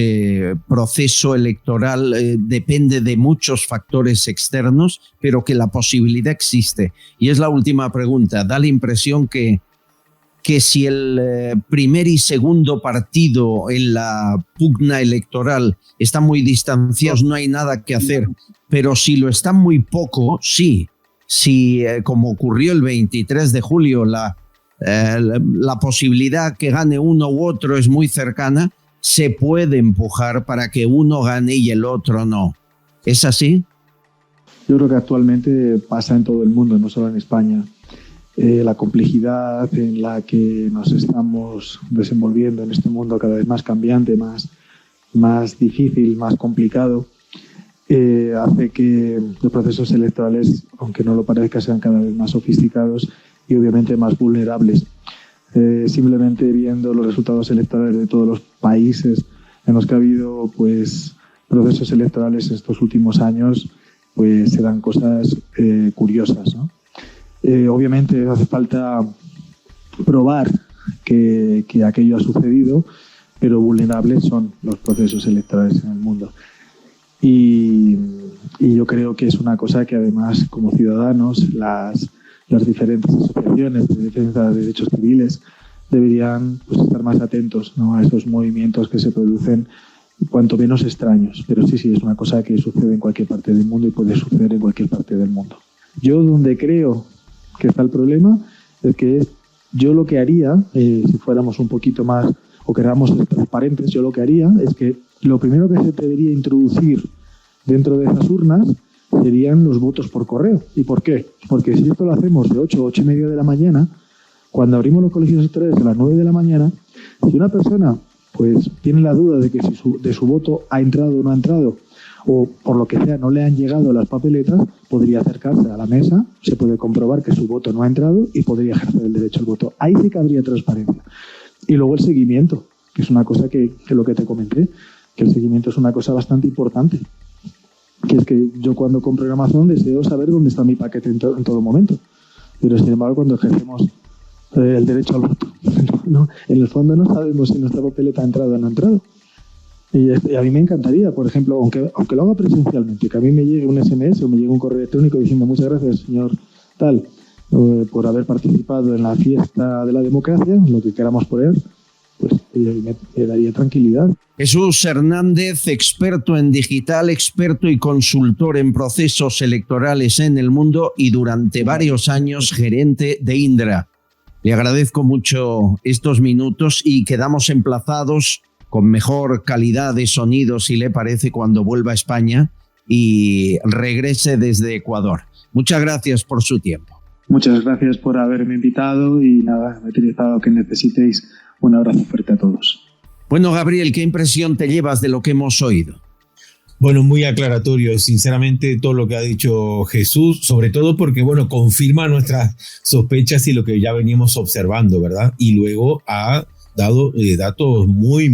proceso electoral depende de muchos factores externos, pero que la posibilidad existe. Y es la última pregunta. Da la impresión que si el primer y segundo partido en la pugna electoral están muy distanciados, no hay nada que hacer. Pero si lo están muy poco, sí. Si, como ocurrió el 23 de julio, la posibilidad que gane uno u otro es muy cercana, se puede empujar para que uno gane y el otro no. ¿Es así? Yo creo que actualmente pasa en todo el mundo, no solo en España. La complejidad en la que nos estamos desenvolviendo en este mundo cada vez más cambiante, más difícil, más complicado, hace que los procesos electorales, aunque no lo parezca, sean cada vez más sofisticados y obviamente más vulnerables. Simplemente viendo los resultados electorales de todos los países en los que ha habido pues, procesos electorales estos últimos años, pues se dan cosas curiosas, ¿no? Obviamente hace falta probar que aquello ha sucedido, pero vulnerables son los procesos electorales en el mundo. Y yo creo que es una cosa que además como ciudadanos, las las diferentes asociaciones de defensa de derechos civiles deberían pues, estar más atentos, ¿no?, a esos movimientos que se producen cuanto menos extraños. Pero sí, es una cosa que sucede en cualquier parte del mundo y puede suceder en cualquier parte del mundo. Yo donde creo que está el problema es que yo lo que haría, si fuéramos un poquito más o queramos ser transparentes, yo lo que haría es que lo primero que se debería introducir dentro de esas urnas serían los votos por correo. ¿Y por qué? Porque si esto lo hacemos de 8 a 8 y media de la mañana, cuando abrimos los colegios electorales a las 9 de la mañana, si una persona pues tiene la duda de que si su voto ha entrado o no ha entrado, o por lo que sea no le han llegado las papeletas, podría acercarse a la mesa, se puede comprobar que su voto no ha entrado y podría ejercer el derecho al voto. Ahí sí que habría transparencia. Y luego el seguimiento, que es una cosa que lo que te comenté, que el seguimiento es una cosa bastante importante. Que es que yo cuando compro en Amazon deseo saber dónde está mi paquete en todo momento. Pero sin embargo cuando ejercemos el derecho al voto, no, en el fondo no sabemos si nuestra papeleta ha entrado o no ha entrado. Y a mí me encantaría, por ejemplo, aunque lo haga presencialmente, que a mí me llegue un SMS o me llegue un correo electrónico diciendo muchas gracias, señor tal, por haber participado en la fiesta de la democracia, lo que queramos poner, pues me daría tranquilidad. Jesús Hernández, experto en digital, experto y consultor en procesos electorales en el mundo y durante varios años gerente de Indra. Le agradezco mucho estos minutos y quedamos emplazados con mejor calidad de sonido, si le parece, cuando vuelva a España y regrese desde Ecuador. Muchas gracias por su tiempo. Muchas gracias por haberme invitado y nada, me he utilizado lo que necesitéis. Un abrazo fuerte a todos. Bueno, Gabriel, ¿qué impresión te llevas de lo que hemos oído? Bueno, muy aclaratorio, sinceramente, todo lo que ha dicho Jesús, sobre todo porque, bueno, confirma nuestras sospechas y lo que ya veníamos observando, ¿verdad? Y luego ha dado datos muy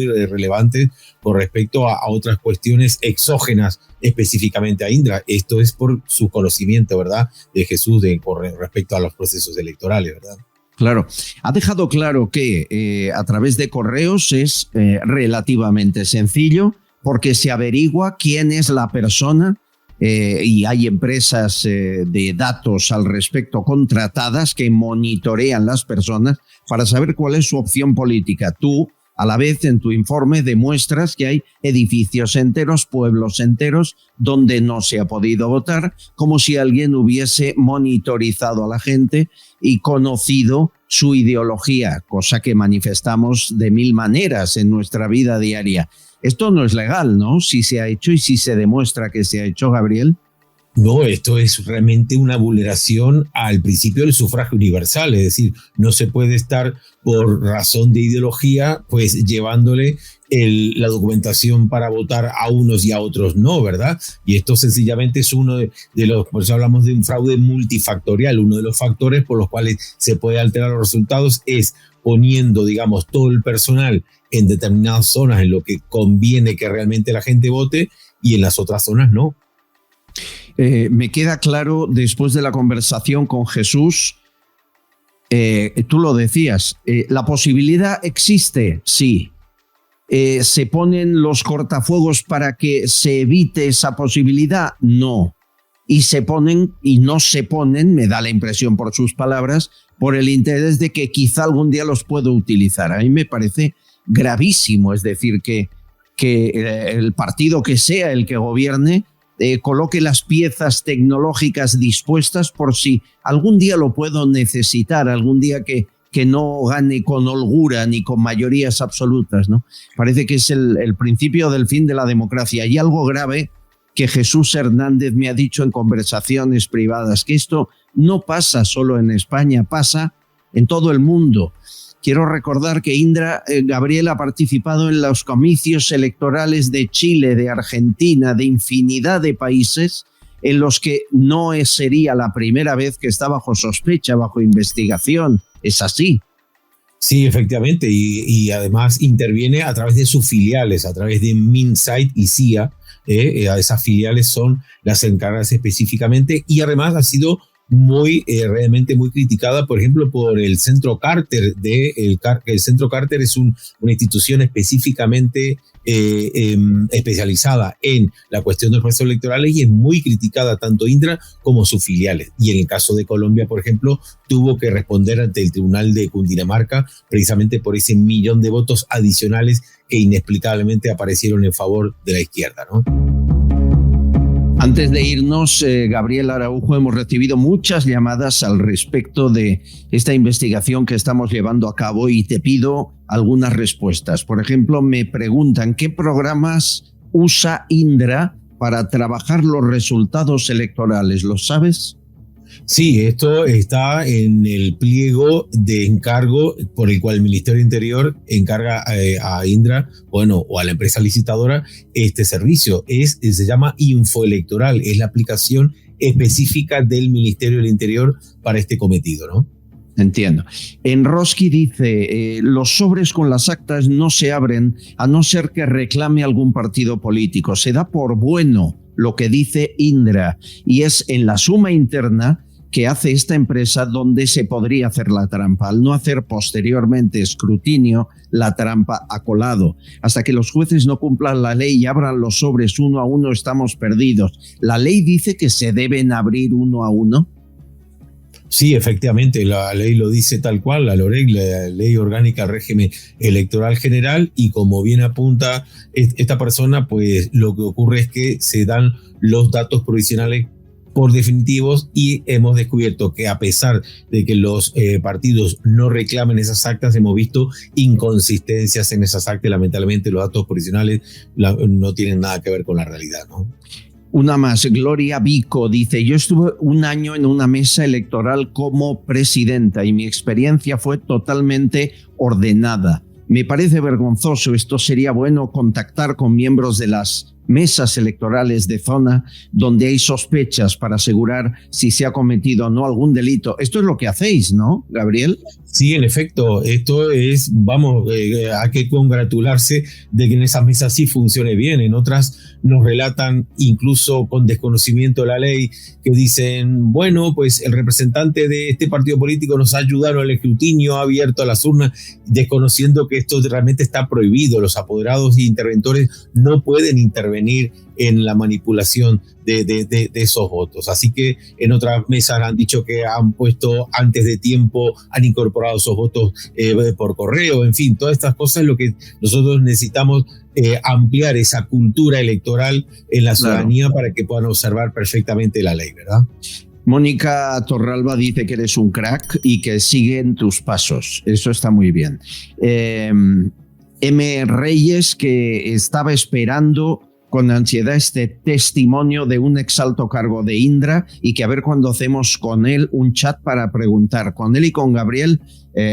relevantes con respecto a otras cuestiones exógenas específicamente a Indra. Esto es por su conocimiento, ¿verdad?, de Jesús con respecto a los procesos electorales, ¿verdad? Claro, ha dejado claro que a través de correos es relativamente sencillo porque se averigua quién es la persona y hay empresas de datos al respecto contratadas que monitorean las personas para saber cuál es su opción política. Tú, a la vez, en tu informe demuestras que hay edificios enteros, pueblos enteros, donde no se ha podido votar, como si alguien hubiese monitorizado a la gente y conocido su ideología, cosa que manifestamos de mil maneras en nuestra vida diaria. Esto no es legal, ¿no? Si se ha hecho y si se demuestra que se ha hecho, Gabriel. No, esto es realmente una vulneración al principio del sufragio universal, es decir, no se puede estar por razón de ideología pues llevándole la documentación para votar a unos y a otros no, ¿verdad? Y esto sencillamente es uno de los, por eso hablamos de un fraude multifactorial, uno de los factores por los cuales se puede alterar los resultados es poniendo, digamos, todo el personal en determinadas zonas en lo que conviene que realmente la gente vote y en las otras zonas no. Me queda claro después de la conversación con Jesús, tú lo decías, la posibilidad existe, sí. ¿Se ponen los cortafuegos para que se evite esa posibilidad? No. Y se ponen y no se ponen, me da la impresión por sus palabras, por el interés de que quizá algún día los puedo utilizar. A mí me parece gravísimo, es decir, que el partido que sea el que gobierne coloque las piezas tecnológicas dispuestas por si algún día lo puedo necesitar, algún día que no gane con holgura ni con mayorías absolutas, ¿no? Parece que es el principio del fin de la democracia. Hay algo grave que Jesús Hernández me ha dicho en conversaciones privadas, que esto no pasa solo en España, pasa en todo el mundo. Quiero recordar que Indra, Gabriel, ha participado en los comicios electorales de Chile, de Argentina, de infinidad de países en los que no sería la primera vez que está bajo sospecha, bajo investigación. ¿Es así? Sí, efectivamente, y además interviene a través de sus filiales, a través de Minsight y CIA. Esas filiales son las encargadas específicamente y además ha sido realmente muy criticada, por ejemplo, por el Centro Carter. El Centro Carter es una institución específicamente especializada en la cuestión de los procesos electorales y es muy criticada tanto Indra como sus filiales. Y en el caso de Colombia, por ejemplo, tuvo que responder ante el Tribunal de Cundinamarca precisamente por ese 1 millón de votos adicionales que inexplicablemente aparecieron en favor de la izquierda, ¿no? Antes de irnos, Gabriel Araujo, hemos recibido muchas llamadas al respecto de esta investigación que estamos llevando a cabo y te pido algunas respuestas. Por ejemplo, me preguntan qué programas usa Indra para trabajar los resultados electorales. ¿Lo sabes? Sí, esto está en el pliego de encargo por el cual el Ministerio del Interior encarga a Indra, o a la empresa licitadora, este servicio. Se llama Infoelectoral, es la aplicación específica del Ministerio del Interior para este cometido, ¿no? Entiendo. Enroski dice, los sobres con las actas no se abren a no ser que reclame algún partido político. Se da por bueno lo que dice Indra y es en la suma interna que hace esta empresa donde se podría hacer la trampa. Al no hacer posteriormente escrutinio, la trampa ha colado. Hasta que los jueces no cumplan la ley y abran los sobres uno a uno, estamos perdidos. ¿La ley dice que se deben abrir uno a uno? Sí, efectivamente, la ley lo dice tal cual, la Ley Orgánica del Régimen Electoral General, y como bien apunta esta persona, pues lo que ocurre es que se dan los datos provisionales por definitivos y hemos descubierto que a pesar de que los partidos no reclamen esas actas, hemos visto inconsistencias en esas actas y lamentablemente los datos provisionales no tienen nada que ver con la realidad, ¿no? Una más, Gloria Vico dice, yo estuve 1 año en una mesa electoral como presidenta y mi experiencia fue totalmente ordenada. Me parece vergonzoso, esto sería bueno contactar con miembros de las mesas electorales de zona donde hay sospechas para asegurar si se ha cometido o no algún delito. Esto es lo que hacéis, ¿no, Gabriel? Sí, en efecto, esto es, hay que congratularse de que en esas mesas sí funcione bien. En otras nos relatan, incluso con desconocimiento de la ley, que dicen, bueno, pues el representante de este partido político nos ha ayudado al escrutinio, ha abierto a las urnas, desconociendo que esto realmente está prohibido. Los apoderados e interventores no pueden intervenir en la manipulación de esos votos. Así que en otras mesas han dicho que han puesto antes de tiempo, han incorporado esos votos por correo, en fin, todas estas cosas es lo que nosotros necesitamos ampliar esa cultura electoral en la ciudadanía para que puedan observar perfectamente la ley, ¿verdad? Mónica Torralba dice que eres un crack y que siguen tus pasos. Eso está muy bien. M. Reyes, que estaba esperando con ansiedad este testimonio de un exalto cargo de Indra y que a ver cuando hacemos con él un chat para preguntar. Con él y con Gabriel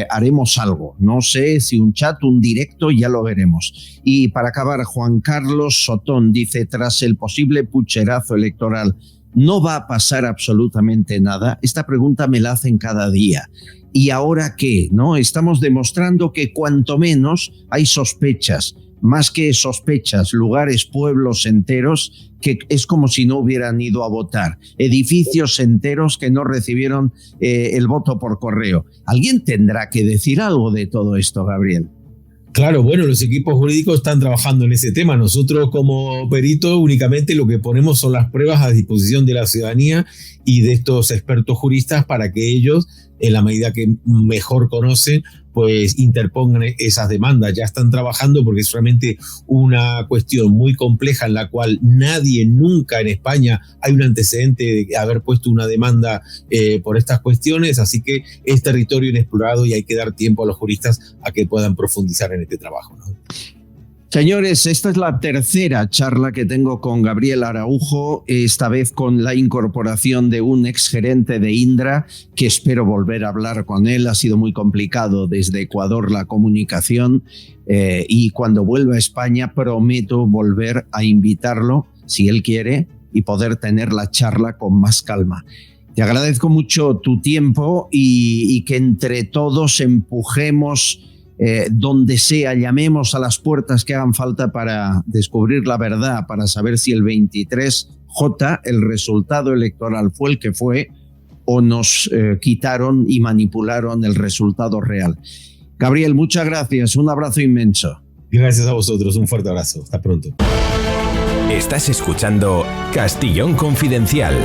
haremos algo. No sé si un chat, un directo, ya lo veremos. Y para acabar, Juan Carlos Sotón dice, tras el posible pucherazo electoral, ¿no va a pasar absolutamente nada? Esta pregunta me la hacen cada día. ¿Y ahora qué? ¿No? Estamos demostrando que cuanto menos hay sospechas. Más que sospechas, lugares, pueblos enteros que es como si no hubieran ido a votar, edificios enteros que no recibieron el voto por correo. ¿Alguien tendrá que decir algo de todo esto, Gabriel? Claro, bueno, los equipos jurídicos están trabajando en ese tema. Nosotros como peritos únicamente lo que ponemos son las pruebas a disposición de la ciudadanía y de estos expertos juristas para que ellos, en la medida que mejor conocen, pues interpongan esas demandas. Ya están trabajando porque es realmente una cuestión muy compleja en la cual nadie nunca en España hay un antecedente de haber puesto una demanda por estas cuestiones, así que es territorio inexplorado y hay que dar tiempo a los juristas a que puedan profundizar en este trabajo, ¿no? Señores, esta es la tercera charla que tengo con Gabriel Araujo, esta vez con la incorporación de un exgerente de Indra, que espero volver a hablar con él. Ha sido muy complicado desde Ecuador la comunicación y cuando vuelva a España prometo volver a invitarlo, si él quiere, y poder tener la charla con más calma. Te agradezco mucho tu tiempo y que entre todos empujemos donde sea, llamemos a las puertas que hagan falta para descubrir la verdad, para saber si el 23J, el resultado electoral fue el que fue, o si no, que se haga justicia. Muchas gracias. Muchas gracias a ti, Fernando. Un saludo. Hasta luego. Hasta luego. o nos quitaron y manipularon el resultado real. Gabriel, muchas gracias, un abrazo inmenso. Gracias a vosotros, un fuerte abrazo, hasta pronto. Estás escuchando Castellón Confidencial.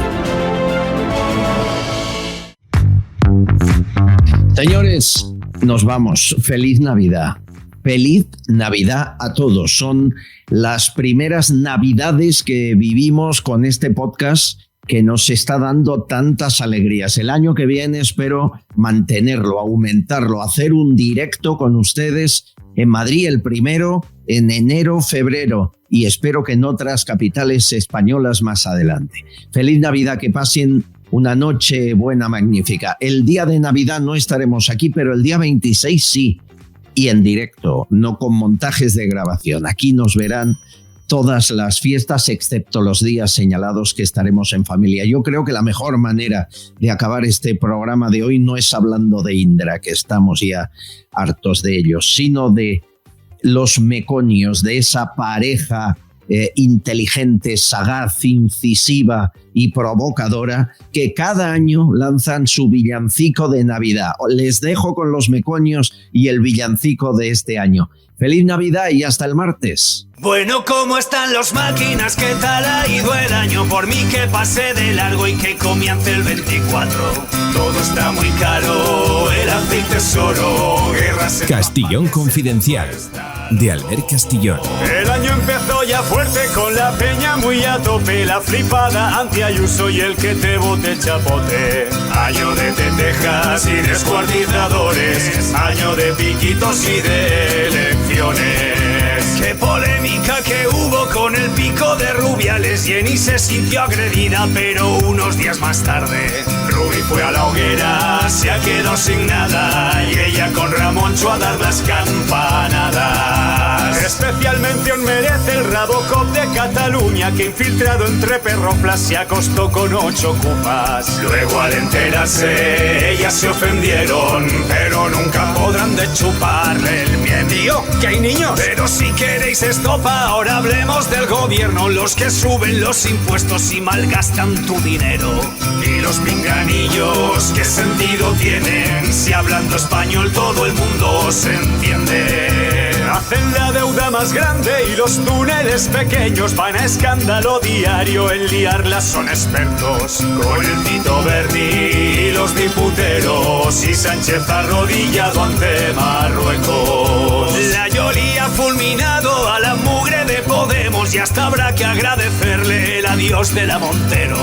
Señores, nos vamos. Feliz Navidad. Feliz Navidad a todos. Son las primeras Navidades que vivimos con este podcast que nos está dando tantas alegrías. El año que viene espero mantenerlo, aumentarlo, hacer un directo con ustedes en Madrid el primero, en enero, febrero, y espero que en otras capitales españolas más adelante. Feliz Navidad, que pasen una noche buena, magnífica. El día de Navidad no estaremos aquí, pero el día 26 sí, y en directo, no con montajes de grabación. Aquí nos verán todas las fiestas, excepto los días señalados que estaremos en familia. Yo creo que la mejor manera de acabar este programa de hoy no es hablando de Indra, que estamos ya hartos de ellos, sino de los meconios, de esa pareja inteligente, sagaz, incisiva y provocadora que cada año lanzan su villancico de Navidad. Les dejo con los meconios y el villancico de este año. ¡Feliz Navidad y hasta el martes! Bueno, ¿cómo están los máquinas? ¿Qué tal ha ido el año? Por mí que pasé de largo y que comience el 24. Todo está muy caro, el aceite es oro, guerras... Castellón Confidencial, de Albert Castillón. El año empezó ya fuerte con la peña muy a tope, la flipada anti-Ayuso y el que te bote chapote. Año de tetejas y descuartizadores, año de piquitos y de elecciones. ¡Qué polémica que hubo con el pico de Rubiales! Jenny se sintió agredida, pero unos días más tarde Rubi fue a la hoguera, se ha quedado sin nada, y ella con Ramoncho a dar las campanadas. Especialmente merece el Rabocop de Cataluña, que infiltrado entre perroflas se acostó con 8 cupas. Luego al enterarse ellas se ofendieron, pero nunca podrán de chuparle el miembro. ¿Que hay niños? Pero si queréis estopa, ahora hablemos del gobierno, los que suben los impuestos y malgastan tu dinero. Y los pinganillos, ¿qué sentido tienen? Si hablando español todo el mundo se entiende. Hacen la deuda más grande y los túneles pequeños, van a escándalo diario, en liarlas son expertos. Con el Tito Berni y los diputeros y Sánchez arrodillado ante Marruecos. La Yoli ha fulminado a la mugre de Podemos y hasta habrá que agradecerle el adiós de la Montero.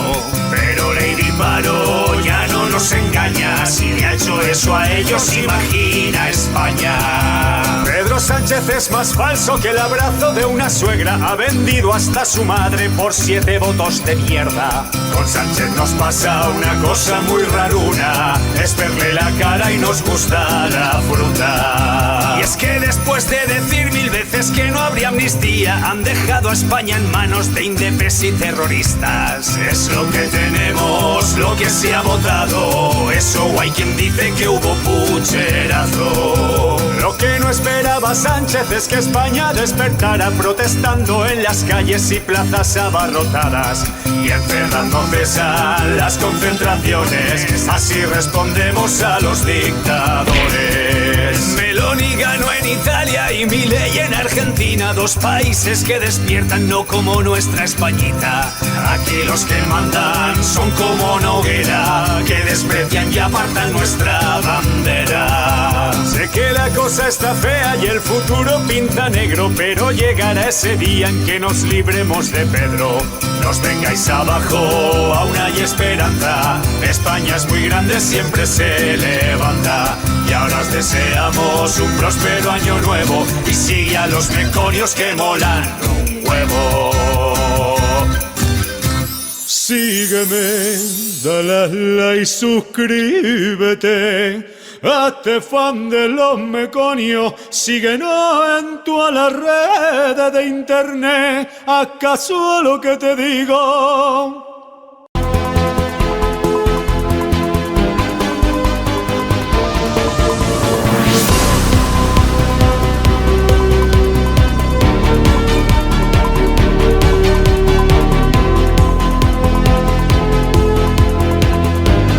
Pero Lady Paro ya no nos engaña, si le ha hecho eso a ellos, imagina España. Pedro Sánchez es más falso que el abrazo de una suegra, ha vendido hasta su madre por 7 votos de mierda. Con Sánchez nos pasa una cosa muy raruna, es verle la cara y nos gusta la fruta. Y es que después de decir 1000 veces que no habría amnistía, han dejado a España en manos de indepes y terroristas. Es lo que tenemos, lo que se ha votado, eso o hay quien dice que hubo pucherazo. Lo que no esperaba Sánchez es que España despertara protestando en las calles y plazas abarrotadas y encerrando a las concentraciones. Así respondemos a los dictadores. Meloni ganó en Italia y Milei en Argentina, 2 países que despiertan, no como nuestra Españita. Aquí los que mandan son como Noguera, que desprecian y apartan nuestra bandera. Sé que la cosa está fea y el futuro pinta negro, pero llegará ese día en que nos libremos de Pedro. Nos vengáis abajo, aún hay esperanza. España es muy grande, siempre se levanta. Y ahora os deseamos un próspero año nuevo y sigue a los meconios que molan un huevo. Sígueme, dale a like y suscríbete. Hazte fan de los meconios, síguenos en todas las redes de internet. ¿Acaso lo que te digo?